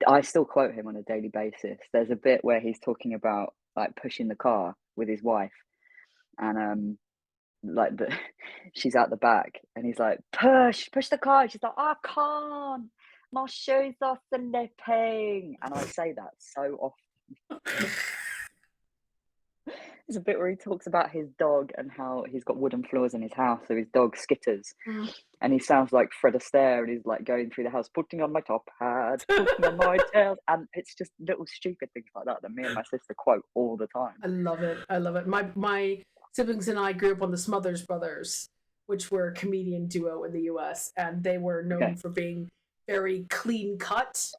S3: I still quote him on a daily basis. There's a bit where he's talking about like pushing the car with his wife, and she's out the back, and he's like, push the car. She's like, I can't. My shoes are slipping, and I say that so often. There's a bit where he talks about his dog and how he's got wooden floors in his house, so his dog skitters. And he sounds like Fred Astaire, and he's like going through the house, putting on my top hat, putting on my tail. And it's just little stupid things like that me and my sister quote all the time.
S1: I love it. My siblings and I grew up on the Smothers Brothers, which were a comedian duo in the US, and they were known for being very clean cut.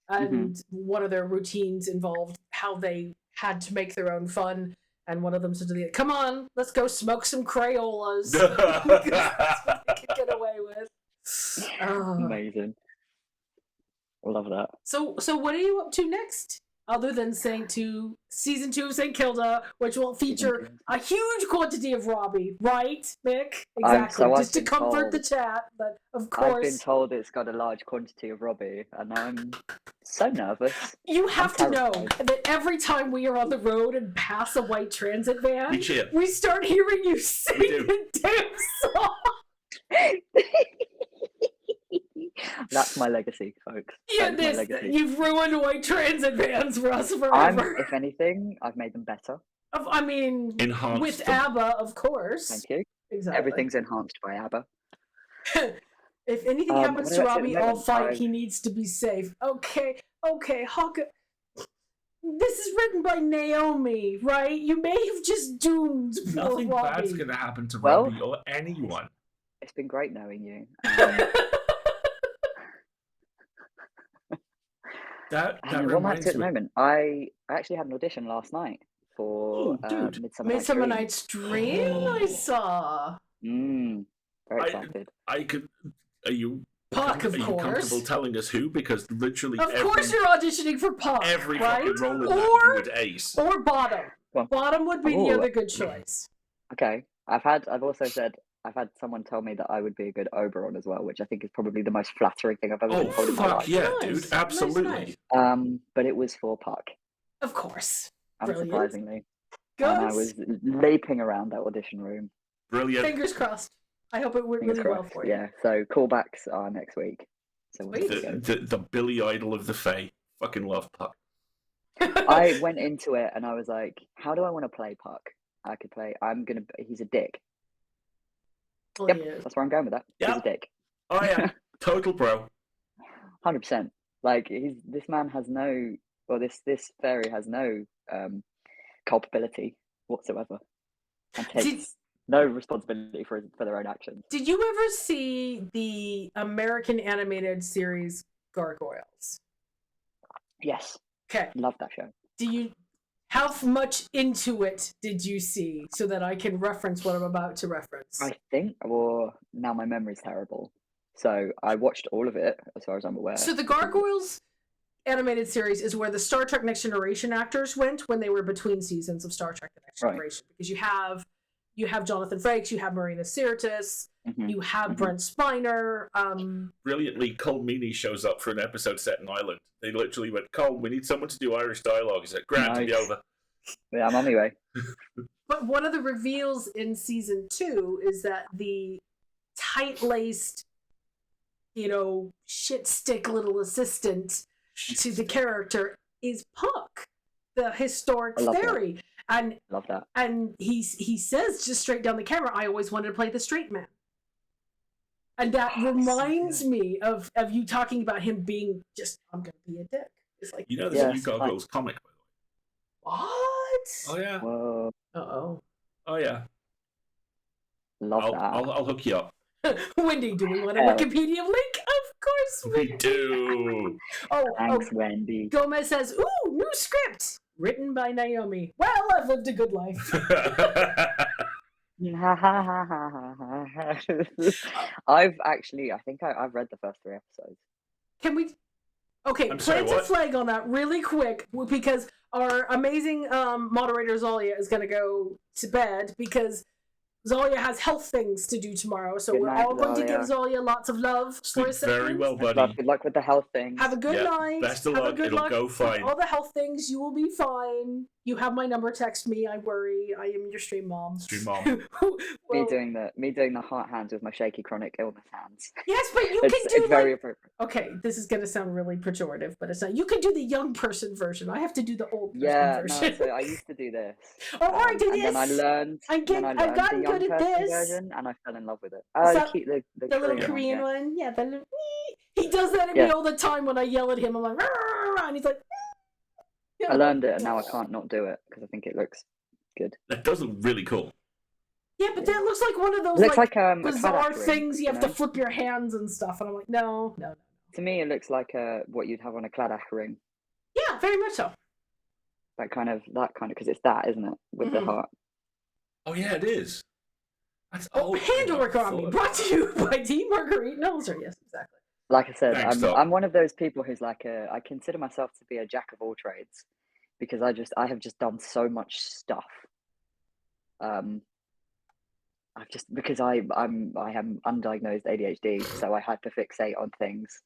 S1: And one of their routines involved how they had to make their own fun. And one of them said to the other, come on, let's go smoke some Crayolas. That's what they could get away with.
S3: Amazing. I love that.
S1: So what are you up to next? Other than season 2 of St. Kilda, which will feature a huge quantity of Robbie, right, Mick? Exactly. Just to comfort the chat, but of course.
S3: I've been told it's got a large quantity of Robbie, and I'm so nervous.
S1: You have to know that every time we are on the road and pass a white transit van, we start hearing you sing the damn song.
S3: That's my legacy, folks.
S1: Yeah, you've ruined white transit vans for us forever.
S3: If anything, I've made them better.
S1: I mean,
S2: enhanced
S1: with ABBA, of course.
S3: Thank you.
S1: Exactly.
S3: Everything's enhanced by ABBA.
S1: If anything happens to Robbie, I'll fight. He needs to be safe. Okay, Hawk. This is written by Naomi, right? You may have just doomed
S2: Nothing
S1: Robbie.
S2: bad's going to happen to Robbie or anyone.
S3: It's been great knowing you.
S2: That
S3: what am I up to at the moment? I actually had an audition last night for
S1: Midsummer Night's Dream. I saw.
S3: Very excited.
S2: Are you?
S1: Puck, of
S2: course. Are you comfortable telling us who? Because literally,
S1: of course, you're auditioning for Puck.
S2: Every fucking role in that you would ace.
S1: Or Bottom. Bottom would be the other good choice.
S3: Okay, I've also said. I've had someone tell me that I would be a good Oberon as well, which I think is probably the most flattering thing I've ever been told in my life.
S2: Yeah, dude, absolutely.
S3: Nice. But it was for Puck.
S1: Of course.
S3: Unsurprisingly.
S1: Good.
S3: And I was leaping around that audition room.
S2: Brilliant.
S1: Fingers crossed. I hope it went really well for you.
S3: Yeah, so callbacks are next week. So
S2: the Billy Idol of the Fae. Fucking love Puck.
S3: I went into it and I was like, how do I want to play Puck? I could play. He's a dick.
S1: Well,
S3: Yep, that's where I'm going with that.
S2: Yep.
S3: He's a dick.
S2: Oh yeah, total bro.
S3: 100%. Like this man has no, or this fairy has no culpability whatsoever, and takes no responsibility for their own actions.
S1: Did you ever see the American animated series Gargoyles?
S3: Yes.
S1: Okay.
S3: Love that show.
S1: How much into it did you see so that I can reference what I'm about to reference?
S3: I think, or now my memory's terrible. So I watched all of it, as far as I'm aware.
S1: So the Gargoyles animated series is where the Star Trek Next Generation actors went when they were between seasons of Star Trek The Next Generation. Because you have Jonathan Frakes, you have Marina Sirtis, you have Brent Spiner.
S2: Brilliantly, Cole Meany shows up for an episode set in Ireland. They literally went, Cole, we need someone to do Irish dialogue. He's like, Grant, to be over.
S3: Yeah, I'm on my way.
S1: But one of the reveals in season 2 is that the tight-laced, shit-stick little assistant to the character is Puck, the historic fairy. And
S3: love that.
S1: And he says just straight down the camera, I always wanted to play the straight man. And that reminds me of you talking about him being just, I'm going to be a dick. It's like,
S2: there's a new Gargoyles comic, by the
S1: way.
S2: way.
S1: What?
S2: Oh, yeah.
S3: Whoa.
S1: Uh-oh.
S2: Oh, yeah.
S3: Love that.
S2: I'll hook you up.
S1: Wendy, do we want a Wikipedia link? Of course
S2: we do.
S3: Thanks, Wendy.
S1: Gomez says, ooh, new script. Written by Naomi. Well, I've lived a good life.
S3: I've read the first 3 episodes.
S1: Can we... Okay, plant a flag on that really quick, because our amazing moderator Zalia is going to go to bed because Zalia has health things to do tomorrow, so we're all going to give Zalia lots of love for a second.
S2: Very well, buddy.
S3: Good luck with the health things.
S1: Have a good night.
S2: Best of luck. It'll go fine.
S1: All the health things, you will be fine. You have my number. Text me. I worry. I am your stream mom.
S2: Stream mom.
S3: Me doing the heart hands with my shaky chronic illness hands.
S1: Yes, but you can do
S3: it's very appropriate.
S1: Okay, this is gonna sound really pejorative, but it's not. You can do the young person version. I have to do the old person version.
S3: No, so I used to do this.
S1: I do this.
S3: And then I learned. I've
S1: gotten good at this.
S3: Version, and I fell in love with it.
S1: The little Korean one. Yeah, he does that at me all the time when I yell at him. I'm like, and he's like.
S3: I learned it, and now I can't not do it because I think it looks good.
S2: That does look really cool.
S1: Yeah, but that looks like one of those bizarre things you have to flip your hands and stuff, and I'm like, no.
S3: To me, it looks like what you'd have on a Claddagh ring.
S1: Yeah, very much so.
S3: That kind of, because it's that, isn't it, with the heart?
S2: Oh yeah, it is.
S1: Hand origami brought to you by Dean Marguerite Nelser. Yes, exactly.
S3: Like I said, I'm one of those people who's like I consider myself to be a jack of all trades because I have just done so much stuff. Because I have undiagnosed ADHD, so I hyperfixate on things,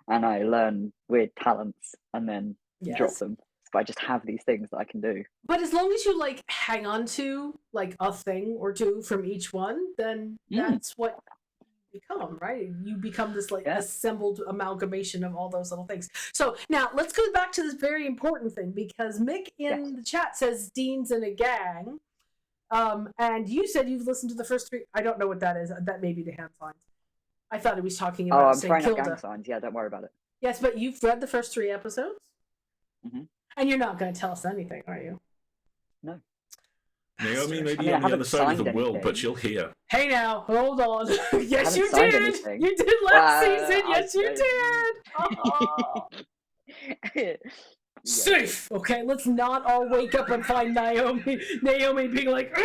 S3: and I learn weird talents and then drop them. But I just have these things that I can do.
S1: But as long as you hang on to a thing or two from each one, then that's what you become, right? You become this assembled amalgamation of all those little things. So now let's go back to this very important thing because Mick in the chat says Dean's in a gang. And you said you've listened to the first 3. I don't know what that is. That may be the hand signs. I thought he was talking about.
S3: Oh, I'm trying out gang signs. Yeah, don't worry about it.
S1: Yes, but you've read the first 3 episodes, and you're not going to tell us anything, are you?
S3: No.
S2: Naomi may be on the other side of the world, but she'll hear.
S1: Hey, now, hold on. Yes, you did. Anything. You did last season. Yes, you did. Safe. Okay, let's not all wake up and find Naomi being like.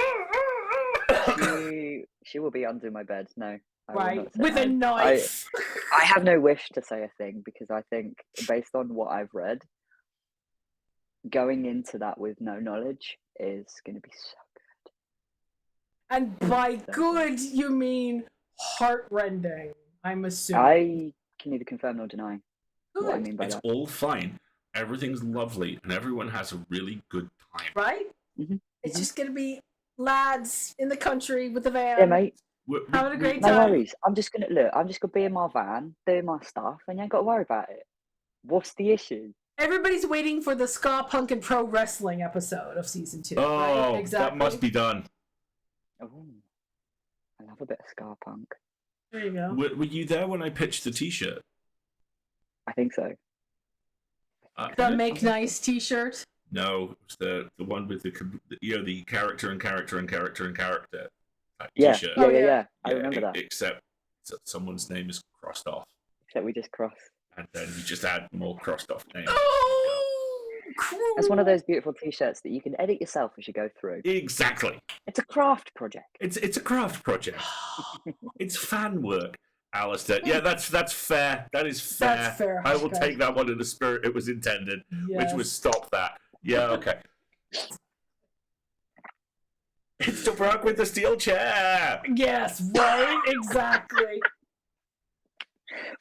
S3: She will be under my bed. No.
S1: Right, with a knife.
S3: I have no wish to say a thing because I think, based on what I've read, going into that with no knowledge is going to be so good.
S1: And by good, you mean heartrending, I'm assuming.
S3: I can neither confirm nor deny what I mean by that.
S2: It's all fine. Everything's lovely, and everyone has a really good time.
S1: Right? It's just going to be lads in the country with the van.
S3: Yeah, mate.
S1: Having a great time.
S3: No worries. I'm just gonna be in my van, doing my stuff, and you ain't got to worry about it. What's the issue?
S1: Everybody's waiting for the ska punk and pro wrestling episode of season 2.
S2: Oh,
S1: right? Exactly.
S2: That must be done.
S3: Oh, I love a bit of ska punk.
S1: There you go.
S2: Were you there when I pitched the T-shirt?
S3: I think so.
S1: The Make Nice T-shirt.
S2: No, it was the one with the character and character and character and character
S3: T-shirt. Yeah. I remember that.
S2: Except someone's name is crossed off.
S3: Except we just cross.
S2: And then you just add more crossed off names.
S1: Oh, cool.
S3: It's one of those beautiful T-shirts that you can edit yourself as you go through.
S2: Exactly.
S3: It's a craft project.
S2: It's a craft project. It's fan work. Alasdair. Yeah, that's fair. That is fair.
S1: That's fair.
S2: I will take that one in the spirit it was intended, which was stop that. Yeah, okay. It's the Brock with the steel chair.
S1: Yes, right? Exactly.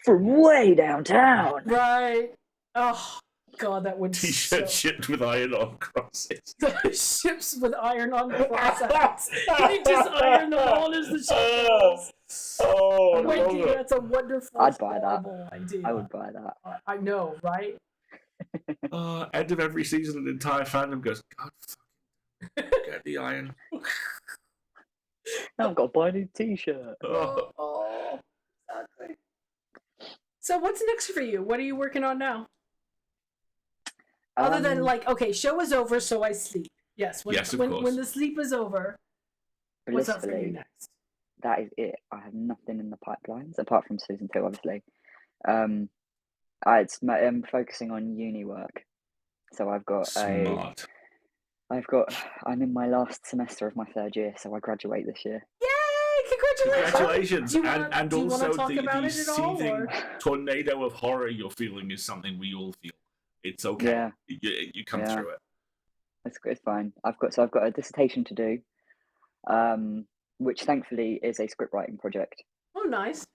S3: From way downtown.
S1: Right. Oh, God, that would
S2: T-shirt shipped with iron-on crosses.
S1: Ships with iron-on crosses. He just ironed them on as the ship goes.
S2: Oh,
S1: Wendy, that's a wonderful,
S3: I'd buy that.
S1: idea.
S3: I would buy that.
S1: I know, right?
S2: End of every season, an entire fandom goes, God, fucking get the iron.
S3: Now I've got to buy a new T-shirt.
S1: Oh, exactly. So what's next for you? What are you working on now? Other than okay, show is over, so I sleep. Yes,
S2: of course.
S1: When the sleep is over, what's up for you next?
S3: That is it. I have nothing in the pipelines apart from season 2, obviously. I'm focusing on uni work, so I've got
S2: Smart.
S3: I'm in my last semester of my 3rd year, so I graduate this year.
S1: Yay!
S2: Congratulations! And
S1: do you
S2: also
S1: the
S2: seething tornado of horror you're feeling is something we all feel. It's okay.
S3: Yeah.
S2: You come through it.
S3: It's fine. I've got a dissertation to do, which thankfully is a script writing project.
S1: Oh, nice.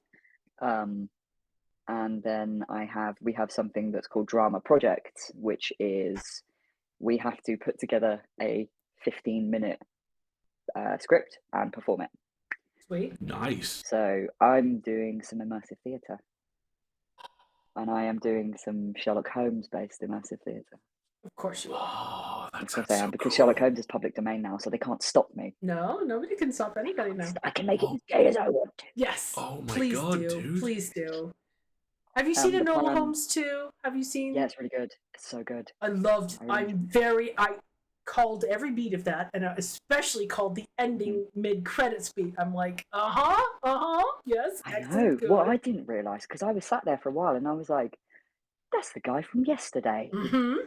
S3: And then we have something that's called Drama Project, which is we have to put together a 15-minute script and perform it.
S1: Sweet.
S2: Nice.
S3: So I'm doing some immersive theatre. And I am doing some Sherlock Holmes-based immersive theatre.
S1: Of course you are.
S2: Oh,
S3: of course I am, because Sherlock Holmes is public domain now, so they can't stop me.
S1: No, nobody can stop anybody now.
S3: I can make it as gay as I want to.
S1: Yes.
S2: Oh my
S1: Please
S2: God,
S1: do.
S2: dude.
S1: Please do. Have you seen Enola Holmes 2? Have you seen?
S3: Yeah, it's really good. It's so good.
S1: I called every beat of that, and I especially called the ending mid-credits beat. I'm like, yes.
S3: I know. What I didn't realise, because I was sat there for a while, and I was like, that's the guy from Yesterday.
S1: Mm-hmm.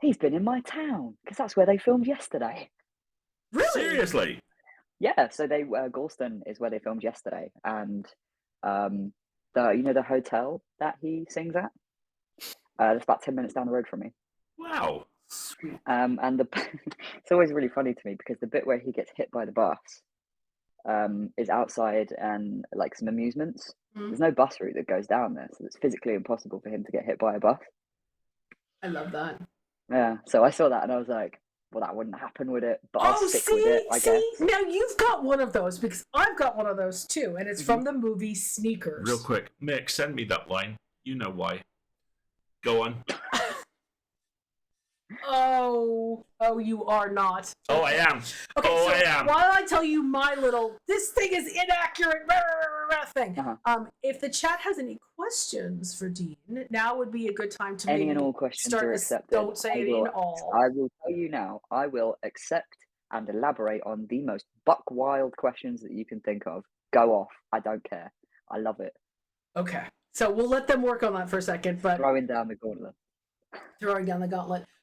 S3: He's been in my town, because that's where they filmed Yesterday.
S1: Really?
S2: Seriously?
S3: Yeah, so they Galston is where they filmed Yesterday, and the hotel that he sings at, that's about 10 minutes down the road from me.
S2: Wow.
S3: And it's always really funny to me because the bit where he gets hit by the bus is outside and like some amusements. There's no bus route that goes down there, so it's physically impossible for him to get hit by a bus.
S1: I love that.
S3: Yeah, so I saw that and I was like, well, that wouldn't happen, would it? But I'll stick with it, I guess.
S1: Now you've got one of those, because I've got one of those too, and it's from the movie Sneakers.
S2: Real quick, Mick, send me that line. You know why. Go on.
S1: Oh, you are not.
S2: Oh, I am.
S1: Okay,
S2: I am.
S1: While I tell you my little, this thing is inaccurate thing, if the chat has any questions for Dean, now would be a good time to
S3: any and all questions are accepted.
S1: Don't say any and all.
S3: I will tell you now, I will accept and elaborate on the most buck wild questions that you can think of. Go off. I don't care. I love it.
S1: Okay, so we'll let them work on that for a second, but
S3: throwing down the gauntlet.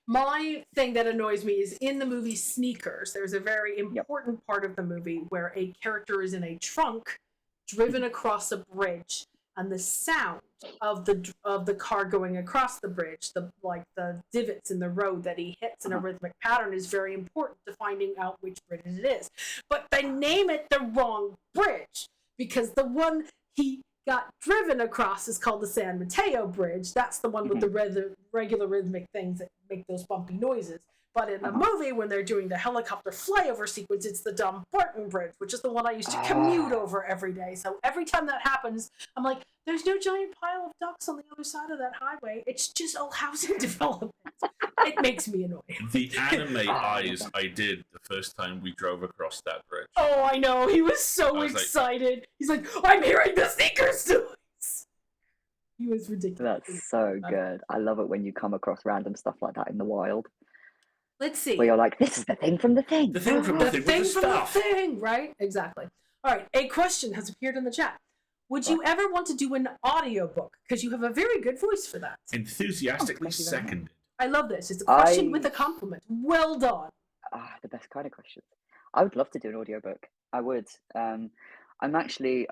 S1: My thing that annoys me is in the movie Sneakers, there's a very important part of the movie where a character is in a trunk driven across a bridge, and the sound of the car going across the bridge, the divots in the road that he hits in a rhythmic pattern, is very important to finding out which bridge it is. But they name it the wrong bridge, because the one he got driven driven across is called the San Mateo Bridge. That's the one with the regular rhythmic things that make those bumpy noises. But in the movie, when they're doing the helicopter flyover sequence, it's the Dumbarton Bridge, which is the one I used to commute over every day. So every time that happens, I'm like, there's no giant pile of ducks on the other side of that highway. It's just all housing development. It makes me annoyed.
S2: The anime eyes I did the first time we drove across that bridge.
S1: Oh, I know. He was so excited. He's like, I'm hearing the sneakers noise. He was ridiculous.
S3: That's so good. I love it when you come across random stuff like that in the wild.
S1: Let's see.
S3: Where you're like, this is the thing from the thing.
S2: The thing from the thing with the stuff.
S1: The thing, right? Exactly. All right. A question has appeared in the chat. Would you ever want to do an audiobook? Because you have a very good voice for that.
S2: Enthusiastically seconded.
S1: I love this. It's a question with a compliment. Well done.
S3: The best kind of questions. I would love to do an audiobook. I would. I've actually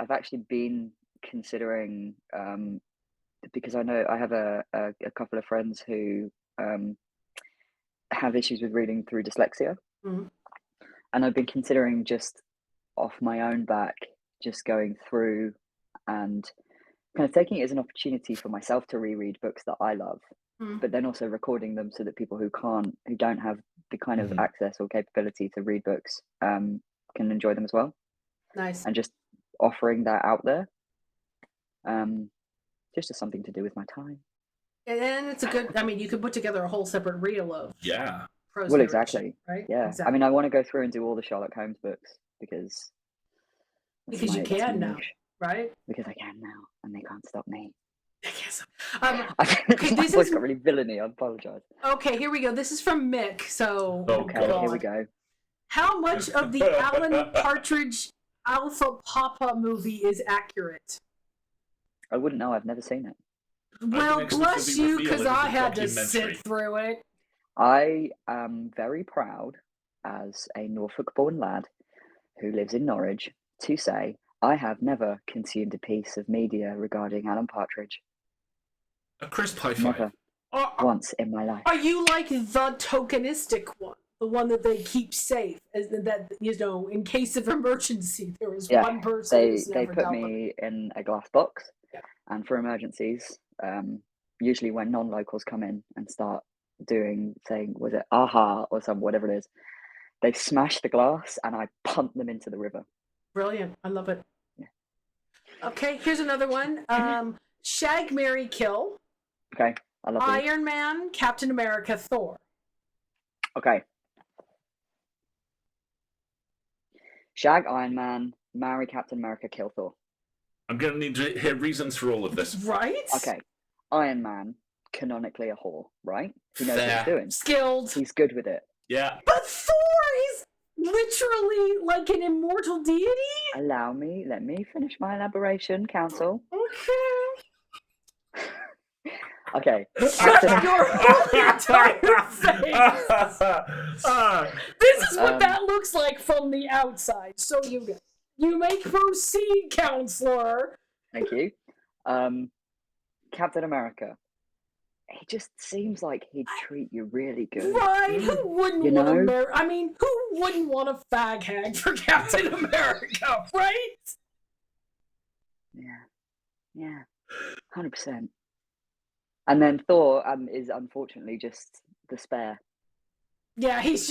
S3: been considering, because I know I have a couple of friends who have issues with reading through dyslexia. And I've been considering just off my own back, just going through and kind of taking it as an opportunity for myself to reread books that I love, but then also recording them so that people who don't have the kind of access or capability to read books can enjoy them as well.
S1: Nice.
S3: And just offering that out there, just as something to do with my time.
S1: And it's a good, you could put together a whole separate reel of prose
S3: well,
S1: narration,
S3: exactly.
S1: Right?
S3: Yeah.
S1: Exactly.
S3: I want to go through and do all the Sherlock Holmes books because
S1: you can now, right?
S3: Because I can now, and they can't stop me.
S1: I guess.
S3: My voice got really villainy. I apologize.
S1: Okay, here we go. This is from Mick. So,
S3: here we go.
S1: How much of the Alan Partridge Alpha Papa movie is accurate?
S3: I wouldn't know. I've never seen it.
S1: Well, bless you, because I had to sit through it.
S3: I am very proud, as a Norfolk-born lad who lives in Norwich, to say I have never consumed a piece of media regarding Alan Partridge.
S2: A crisp high five.
S3: Never. Once in my life.
S1: Are you like the tokenistic one? The one that they keep safe, that in case of emergency, there is one person who's never
S3: they put me in a glass box, and for emergencies, usually when non-locals come in and start saying, was it aha or whatever it is, they smash the glass and I punt them into the river.
S1: Brilliant. I love it. Yeah. Okay, here's another one. Shag, marry, kill.
S3: Okay, I love
S1: Iron Man, Captain America, Thor.
S3: Okay. Shag, Iron Man, marry Captain America, kill Thor.
S2: I'm going to need to hear reasons for all of this.
S1: Right?
S3: Okay. Iron Man, canonically a whore, right? He knows what he's doing.
S1: Skilled.
S3: He's good with it.
S2: Yeah.
S1: But Thor, he's literally like an immortal deity?
S3: Let me finish my elaboration, Council. Okay.
S1: Shut your whole entire face! This is what that looks like from the outside. So you may proceed, Counselor.
S3: Thank you. Captain America. He just seems like he'd treat you really good.
S1: Right? Who wouldn't want to who wouldn't want a fag hag for Captain America, right?
S3: Yeah. 100%. And then Thor is unfortunately just the spare.
S1: Yeah, he was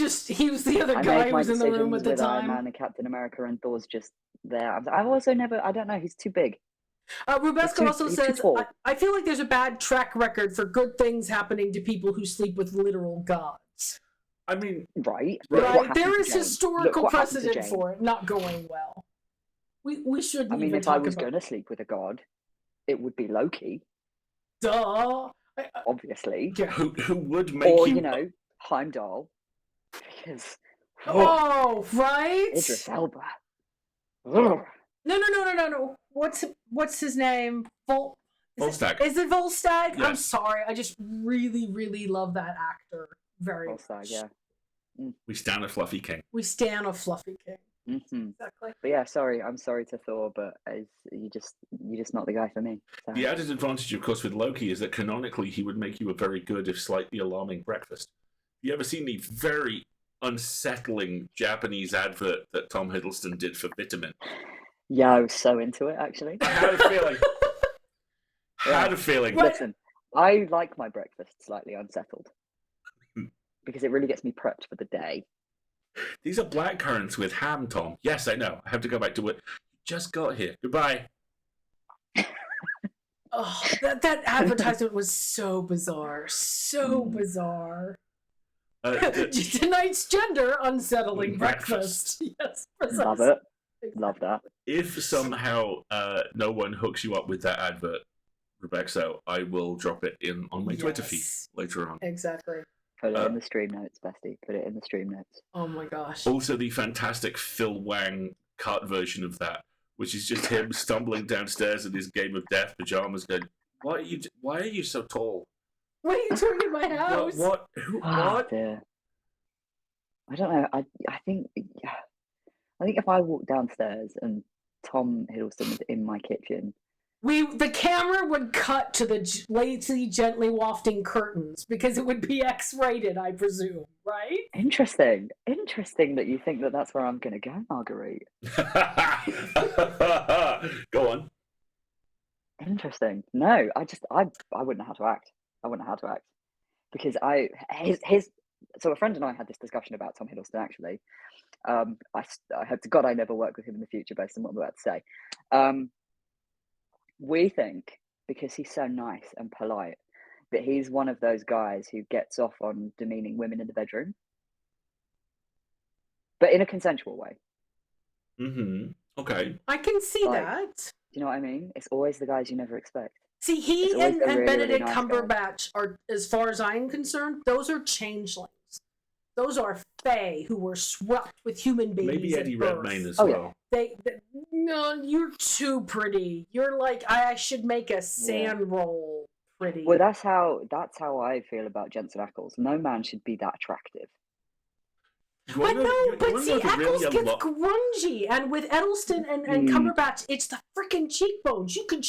S1: the other guy who was in the room at the time.
S3: Iron Man and Captain America, and Thor's just there. I've also I don't know, he's too big.
S1: Rubesko also says, I feel like there's a bad track record for good things happening to people who sleep with literal gods.
S3: Right.
S1: There is historical precedent for it not going well. We shouldn't even
S3: if I was going to sleep with a god, it would be Loki.
S1: Duh.
S3: Obviously.
S1: Yeah.
S2: Who would make you...
S3: Heimdall. Because...
S1: right?
S3: Idris Elba.
S1: No. What's his name?
S2: Volstagg.
S1: Is it Volstagg?
S2: Yes.
S1: I'm sorry. I just really, really love that actor very much.
S3: Volstagg, yeah.
S2: We stand a fluffy king.
S1: We stand a fluffy king.
S3: Mm-hmm.
S1: Exactly.
S3: But yeah, I'm sorry to Thor, but you're just not the guy for me. So.
S2: The added advantage, of course, with Loki is that canonically he would make you a very good, if slightly alarming, breakfast. You ever seen the very unsettling Japanese advert that Tom Hiddleston did for Vitamin?
S3: Yeah, I was so into it, actually.
S2: I had a feeling. Had a feeling.
S3: Listen, I like my breakfast slightly unsettled because it really gets me prepped for the day.
S2: These are blackcurrants with ham, Tom. Yes, I know. I have to go back to work. Just got here. Goodbye.
S1: Oh, that advertisement was so bizarre. So bizarre. Tonight's gender unsettling breakfast. Yes, precisely.
S3: Love it. Love that.
S2: If somehow no one hooks you up with that advert, Rebecca, I will drop it in on my Twitter feed later on.
S1: Exactly.
S3: Put it in the stream notes, Bestie. Put it in the stream notes.
S1: Oh my gosh.
S2: Also, the fantastic Phil Wang cut version of that, which is just him stumbling downstairs in his Game of Death pajamas, going, "Why are you so tall?
S1: What are you doing in my house?
S2: What?
S3: Dear. I don't know. I think if I walked downstairs and Tom Hiddleston was in my kitchen,
S1: the camera would cut to the lazy, gently wafting curtains because it would be X-rated, I presume, right?
S3: Interesting that you think that that's where I'm going to go, Marguerite.
S2: Go on.
S3: Interesting. No, I wouldn't know how to act. I wouldn't know how to act because so a friend and I had this discussion about Tom Hiddleston actually. I hope to God I never work with him in the future based on what I'm about to say. We think because he's so nice and polite that he's one of those guys who gets off on demeaning women in the bedroom, but in a consensual way.
S2: Okay.
S1: I can see that.
S3: Do you know what I mean? It's always the guys you never expect.
S1: See, he and
S3: really,
S1: Benedict
S3: really nice
S1: Cumberbatch are, as far as I'm concerned, those are changelings. Those are fae who were swept with human babies.
S2: Maybe Eddie Redmayne as well.
S1: Yeah. No, you're too pretty. You're like, I should make a sand roll pretty.
S3: Well, that's how I feel about Jensen Ackles. No man should be that attractive.
S1: But see, Ackles gets grungy, and with Eddleston and Cumberbatch, it's the freaking cheekbones. You could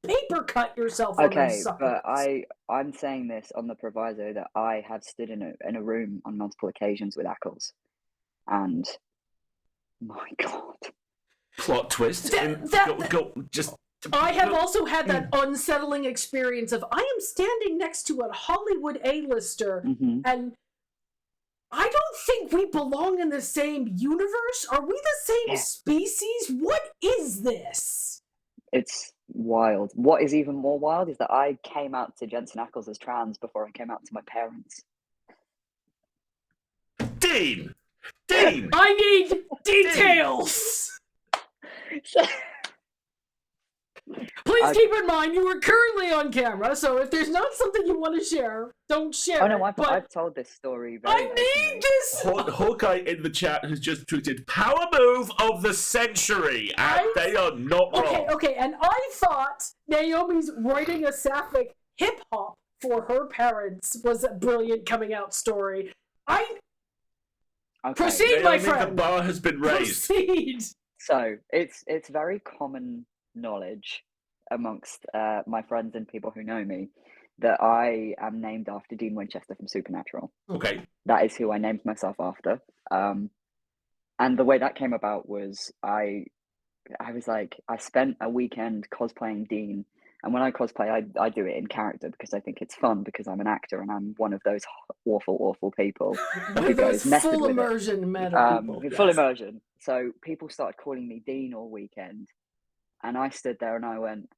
S1: paper cut yourself on those suckers.
S3: But I'm saying this on the proviso that I have stood in a room on multiple occasions with Ackles, and my God,
S2: plot twist.
S1: I have also had that unsettling experience of I am standing next to a Hollywood A-lister, and I don't think we belong in the same universe. Are we the same species? What is this?
S3: It's wild. What is even more wild is that I came out to Jensen Ackles as trans before I came out to my parents.
S2: Dean!
S1: I need details! Please keep in mind you are currently on camera, so if there's not something you want to share, don't share it.
S3: Oh no, I've told this story very
S1: I need this!
S2: Hawkeye in the chat has just tweeted, "Power move of the century," and they are not wrong.
S1: Okay, and I thought Naomi's writing a sapphic hip-hop for her parents was a brilliant coming out story. Proceed,
S2: Naomi,
S1: my friend!
S2: The bar has been raised.
S1: Proceed!
S3: So, it's very common knowledge amongst my friends and people who know me that I am named after Dean Winchester from Supernatural.
S2: Okay.
S3: That is who I named myself after. And the way that came about was I was like, I spent a weekend cosplaying Dean. And when I cosplay, I do it in character because I think it's fun because I'm an actor and I'm one of those awful, awful people who goes
S1: full immersion meta people.
S3: Full immersion. So people started calling me Dean all weekend. And I stood there and I went,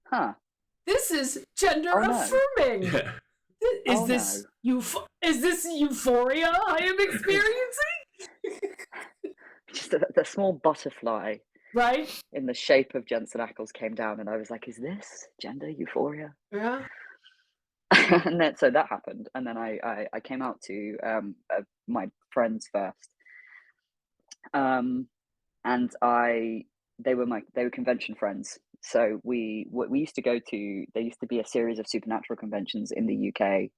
S3: huh.
S1: This is gender affirming. Is this euphoria I am experiencing?
S3: Just the small butterfly,
S1: right,
S3: in the shape of Jensen Ackles came down, and I was like, "Is this gender euphoria?"
S1: Yeah.
S3: And then so that happened, and then I came out to my friends first, and they were convention friends. So we used to go to. There used to be a series of supernatural conventions in the UK,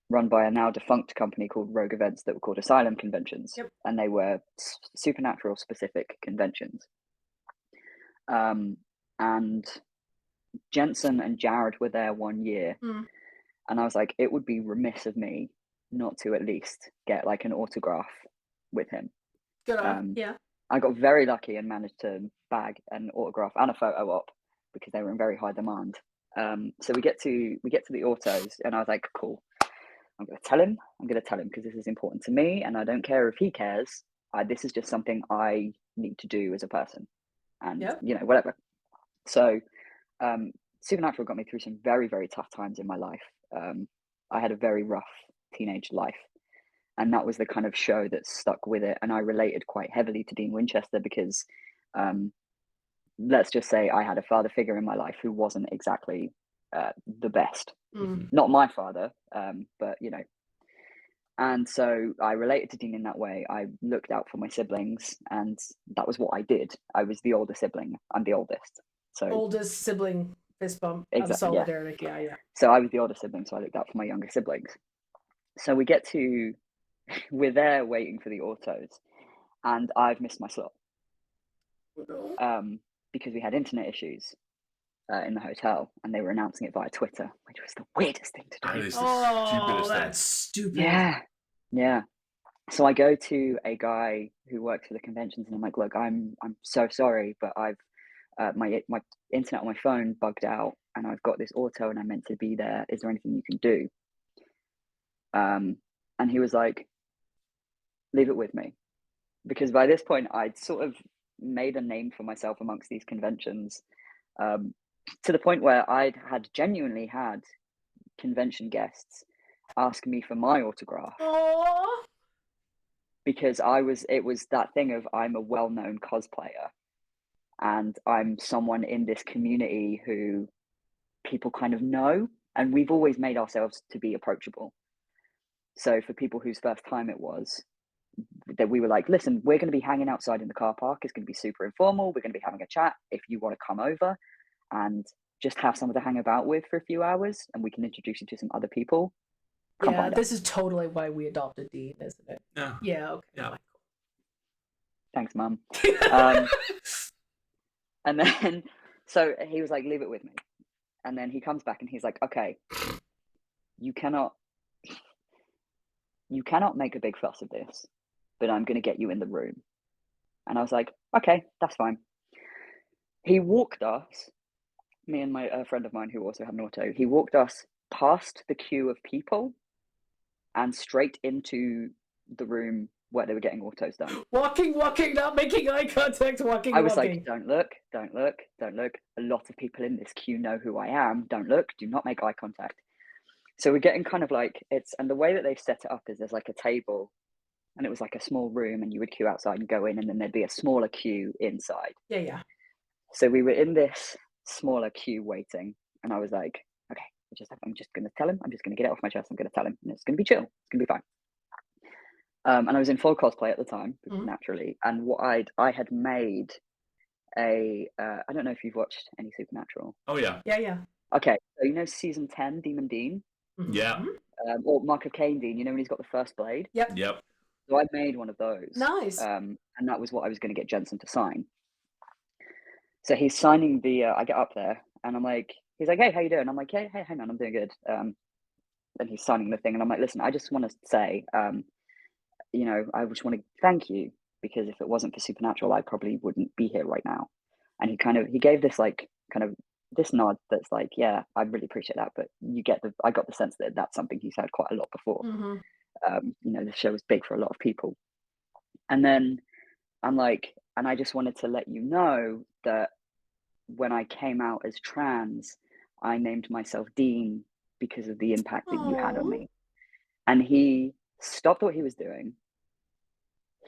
S3: run by a now defunct company called Rogue Events that were called Asylum Conventions, and they were supernatural specific conventions. And Jensen and Jared were there one year, and I was like, it would be remiss of me not to at least get like an autograph with him.
S1: Good on, yeah.
S3: I got very lucky and managed to bag an autograph and a photo op because they were in very high demand. So we get to the autos, and I was like, cool. I'm going to tell him because this is important to me, and I don't care if he cares. This is just something I need to do as a person, and whatever. So Supernatural got me through some very, very tough times in my life. I had a very rough teenage life, and that was the kind of show that stuck with it. And I related quite heavily to Dean Winchester because let's just say I had a father figure in my life who wasn't exactly the best. Not my father, but and so I related to Dean in that way. I looked out for my siblings, and that was what I did. I was the older sibling. I'm the oldest. So
S1: oldest sibling fist bump of solidarity. Yeah.
S3: So I was the older sibling, so I looked out for my younger siblings. So we're there waiting for the autos, and I've missed my slot. Because we had internet issues in the hotel, and they were announcing it via Twitter, which was the weirdest thing to do.
S2: That is the stupidest thing.
S1: That's stupid.
S3: Yeah. So I go to a guy who works for the conventions, and I'm like, look, I'm so sorry, but I've my internet on my phone bugged out, and I've got this auto, and I'm meant to be there. Is there anything you can do? And he was like, leave it with me, because by this point I'd sort of made a name for myself amongst these conventions, to the point where I'd genuinely had convention guests ask me for my autograph.
S1: Aww.
S3: Because it was that thing of, I'm a well-known cosplayer, and I'm someone in this community who people kind of know, and we've always made ourselves to be approachable. So for people whose first time it was, that we were like, listen, we're going to be hanging outside in the car park. It's going to be super informal. We're going to be having a chat. If you want to come over and just have someone to hang about with for a few hours, and we can introduce you to some other people.
S1: Yeah, this is totally why we adopted Dean, isn't it?
S2: Yeah.
S1: Okay.
S2: Yeah.
S3: Thanks, Mum. And then, so he was like, leave it with me. And then he comes back and he's like, okay, you cannot make a big fuss of this, but I'm going to get you in the room. And I was like, okay, that's fine. He walked us, me and a friend of mine who also had an auto, he walked us past the queue of people and straight into the room where they were getting autos done.
S1: Walking, not making eye contact, walking.
S3: I was like, don't look. A lot of people in this queue know who I am. Don't look, do not make eye contact. So we're getting kind of like, and the way that they've set it up is there's like a table, and it was like a small room, and you would queue outside and go in, and then there'd be a smaller queue inside.
S1: Yeah.
S3: So we were in this smaller queue waiting, and I was like, okay, I'm just going to tell him. I'm just going to get it off my chest. I'm going to tell him, and it's going to be chill. It's going to be fine. And I was in full cosplay at the time, naturally. And what I had made I don't know if you've watched any Supernatural.
S2: Oh yeah.
S1: Yeah.
S3: Okay, so season 10, Demon Dean.
S2: Yeah.
S3: Or Mark of Cain Dean. When he's got the first blade.
S1: Yep.
S3: So I made one of those.
S1: Nice.
S3: And that was what I was going to get Jensen to sign. So he's signing the. I get up there, and I'm like, he's like, hey, how you doing? I'm like, hey, hang on, I'm doing good. And he's signing the thing, and I'm like, listen, I just want to say, I just want to thank you, because if it wasn't for Supernatural, I probably wouldn't be here right now. And he gave this this nod that's like, yeah, I really appreciate that, but I got the sense that that's something he's had quite a lot before. The show was big for a lot of people. And then I'm like, and I just wanted to let you know that when I came out as trans, I named myself Dean because of the impact that you had on me. And he stopped what he was doing.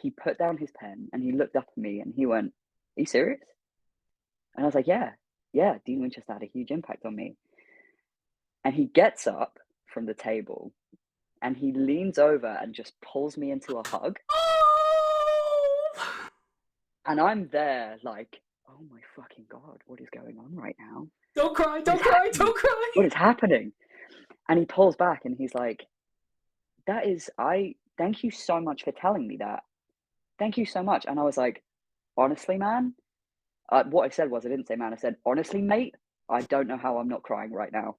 S3: He put down his pen and he looked up at me and he went, are you serious? And I was like, yeah, Dean Winchester had a huge impact on me. And he gets up from the table and he leans over and just pulls me into a hug. And I'm there like, oh my fucking God, what is going on right now?
S1: Don't cry.
S3: What is happening? And he pulls back and he's like, thank you so much for telling me that. Thank you so much. And I was like, honestly, man, what I said was, I didn't say man, I said, honestly, mate, I don't know how I'm not crying right now.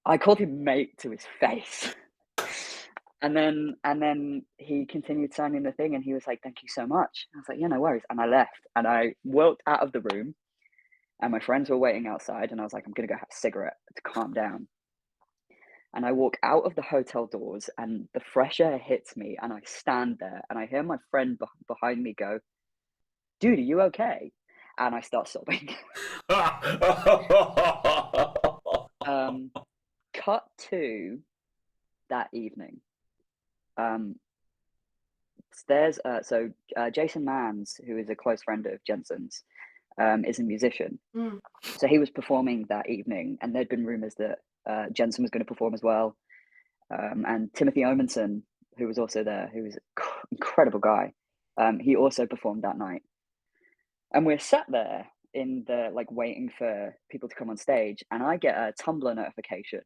S3: I called him mate to his face. And then he continued signing the thing and he was like, thank you so much. I was like, yeah, no worries. And I left and I walked out of the room And my friends were waiting outside, and I was like, I'm going to go have a cigarette to calm down. And I walk out of the hotel doors, and the fresh air hits me, and I stand there, and I hear my friend behind me go, "Dude, are you okay?" And I start sobbing. Cut to that evening. Jason Manns, who is a close friend of Jensen's, is a musician. So he was performing that evening, and there'd been rumors that Jensen was going to perform as well. And Timothy Omenson, who was also there, who was an incredible guy, he also performed that night. And we're sat there in the waiting for people to come on stage, and I get a Tumblr notification.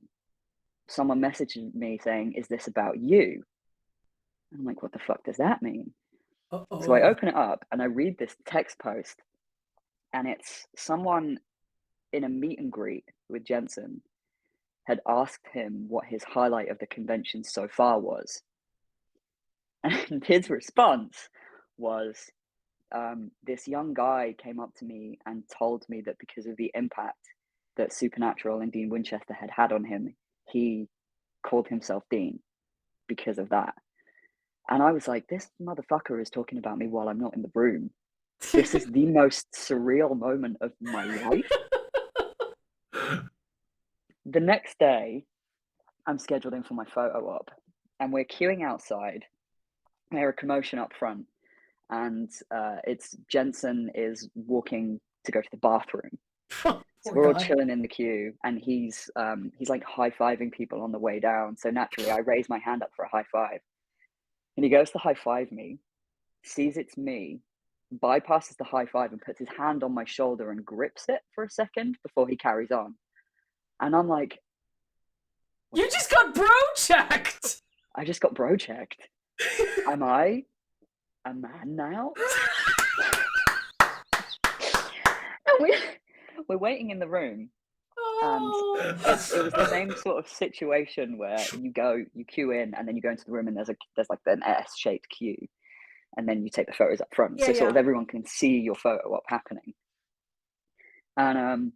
S3: Someone messaged me saying, "Is this about you?" And I'm like, what the fuck does that mean? Uh-oh. So I open it up and I read this text post, and it's someone in a meet and greet with Jensen had asked him what his highlight of the convention so far was. And his response was, this young guy came up to me and told me that because of the impact that Supernatural and Dean Winchester had on him, he called himself Dean because of that. And I was like, this motherfucker is talking about me while I'm not in the room. This is the most surreal moment of my life. The next day, I'm scheduled in for my photo op, and we're queuing outside. There's a commotion up front, and it's Jensen is walking to go to the bathroom. So we're all chilling in the queue, and he's like high-fiving people on the way down. So naturally, I raise my hand up for a high five. And he goes to high five me, sees it's me, bypasses the high five and puts his hand on my shoulder and grips it for a second before he carries on. And I'm like,
S1: you just got bro checked.
S3: I just got bro checked. Am I a man now? And we're waiting in the room. And it was the same sort of situation where you queue in, and then you go into the room, and there's like an S-shaped queue, and then you take the photos up front, so sort of everyone can see your photo op happening. And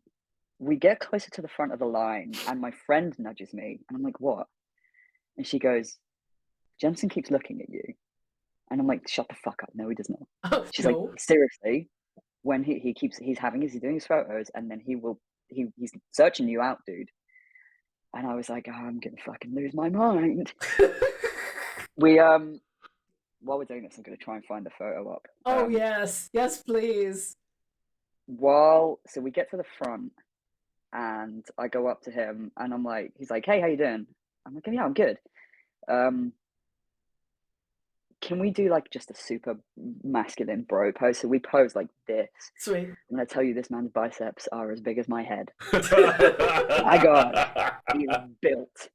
S3: we get closer to the front of the line, and my friend nudges me, and I'm like, "What?" And she goes, "Jensen keeps looking at you," and I'm like, "Shut the fuck up! No, he does not." She's like, "Seriously, when he's doing his photos, and then he's searching you out, dude." And I was like, oh, I'm gonna fucking lose my mind. While we're doing this, I'm gonna try and find the photo up.
S1: Oh yes, please.
S3: So we get to the front, and I go up to him, and I'm like, he's like, "Hey, how you doing?" I'm like, "Yeah, I'm good. Can we do like just a super masculine bro pose?" So we pose like this.
S1: Sweet.
S3: I'm gonna tell you, this man's biceps are as big as my head. My God, he is built.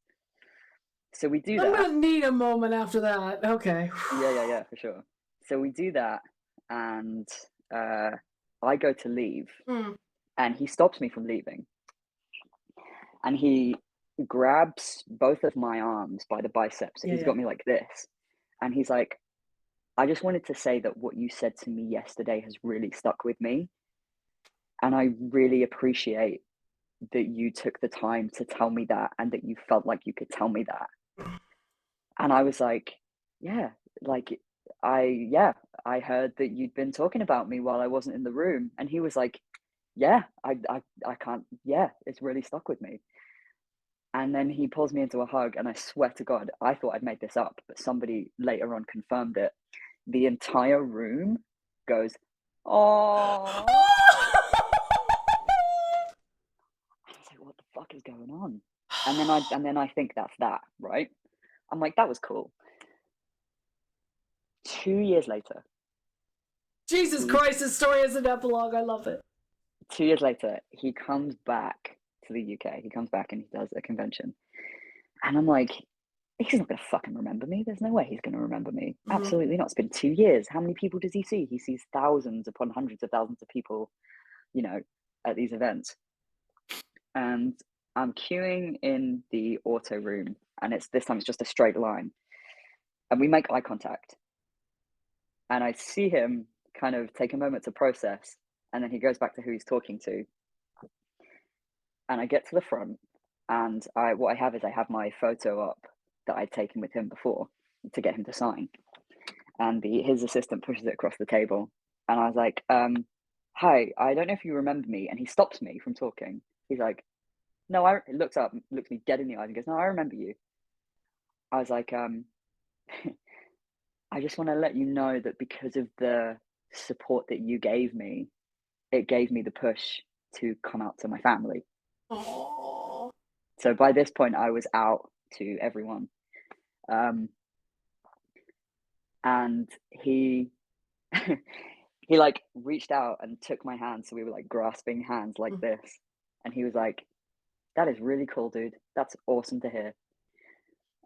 S3: So we do that.
S1: I'm gonna need a moment after that. Okay.
S3: Yeah, for sure. So we do that, and I go to leave, and he stops me from leaving. And he grabs both of my arms by the biceps. So he's got me like this. And he's like, "I just wanted to say that what you said to me yesterday has really stuck with me. And I really appreciate that you took the time to tell me that, and that you felt like you could tell me that." And I was like, "Yeah, like, I heard that you'd been talking about me while I wasn't in the room." And he was like, "Yeah, I can't, yeah, it's really stuck with me." And then he pulls me into a hug, and I swear to God, I thought I'd made this up, but somebody later on confirmed it. The entire room goes, "Oh." I was like, what the fuck is going on? And then I think that's that, right? I'm like, that was cool. 2 years later.
S1: Jesus Christ, this story is an epilogue. I love it.
S3: 2 years later, he comes back to the UK. He comes back and he does a convention. And I'm like, he's not going to fucking remember me. There's no way he's going to remember me. Absolutely not. It's been 2 years. How many people does he see? He sees thousands upon hundreds of thousands of people, at these events. And I'm queuing in the auto room, and this time it's just a straight line. And we make eye contact. And I see him kind of take a moment to process, and then he goes back to who he's talking to. And I get to the front, and I have my photo up that I'd taken with him before to get him to sign. And his assistant pushes it across the table, and I was like, "Hi, I don't know if you remember me." And he stops me from talking. He's like, "No," he looks me dead in the eyes, and goes, "No, I remember you." I was like, I just want to let you know that because of the support that you gave me, it gave me the push to come out to my family.
S1: Aww.
S3: So by this point, I was out to everyone. And he he like reached out and took my hand, so we were like grasping hands like this. And he was like, "That is really cool, dude. That's awesome to hear."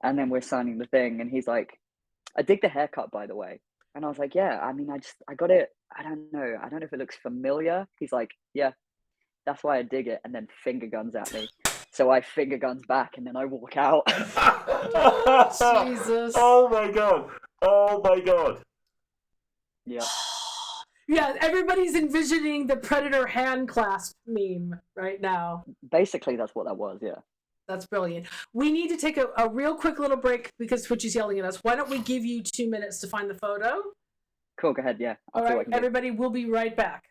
S3: And then we're signing the thing, and he's like, "I dig the haircut, by the way." And I was like, "Yeah, I mean, I got it. I don't know if it looks familiar." He's like, "Yeah, that's why I dig it." And then finger guns at me. So I finger guns back, and then I walk out.
S1: Jesus.
S2: Oh my god. Oh my god.
S3: Yeah.
S1: Yeah, everybody's envisioning the Predator hand clasp meme right now.
S3: Basically, that's what that was, yeah.
S1: That's brilliant. We need to take a real quick little break because Twitch is yelling at us. Why don't we give you 2 minutes to find the photo?
S3: Cool, go ahead, yeah.
S1: All right, everybody, we'll be right back.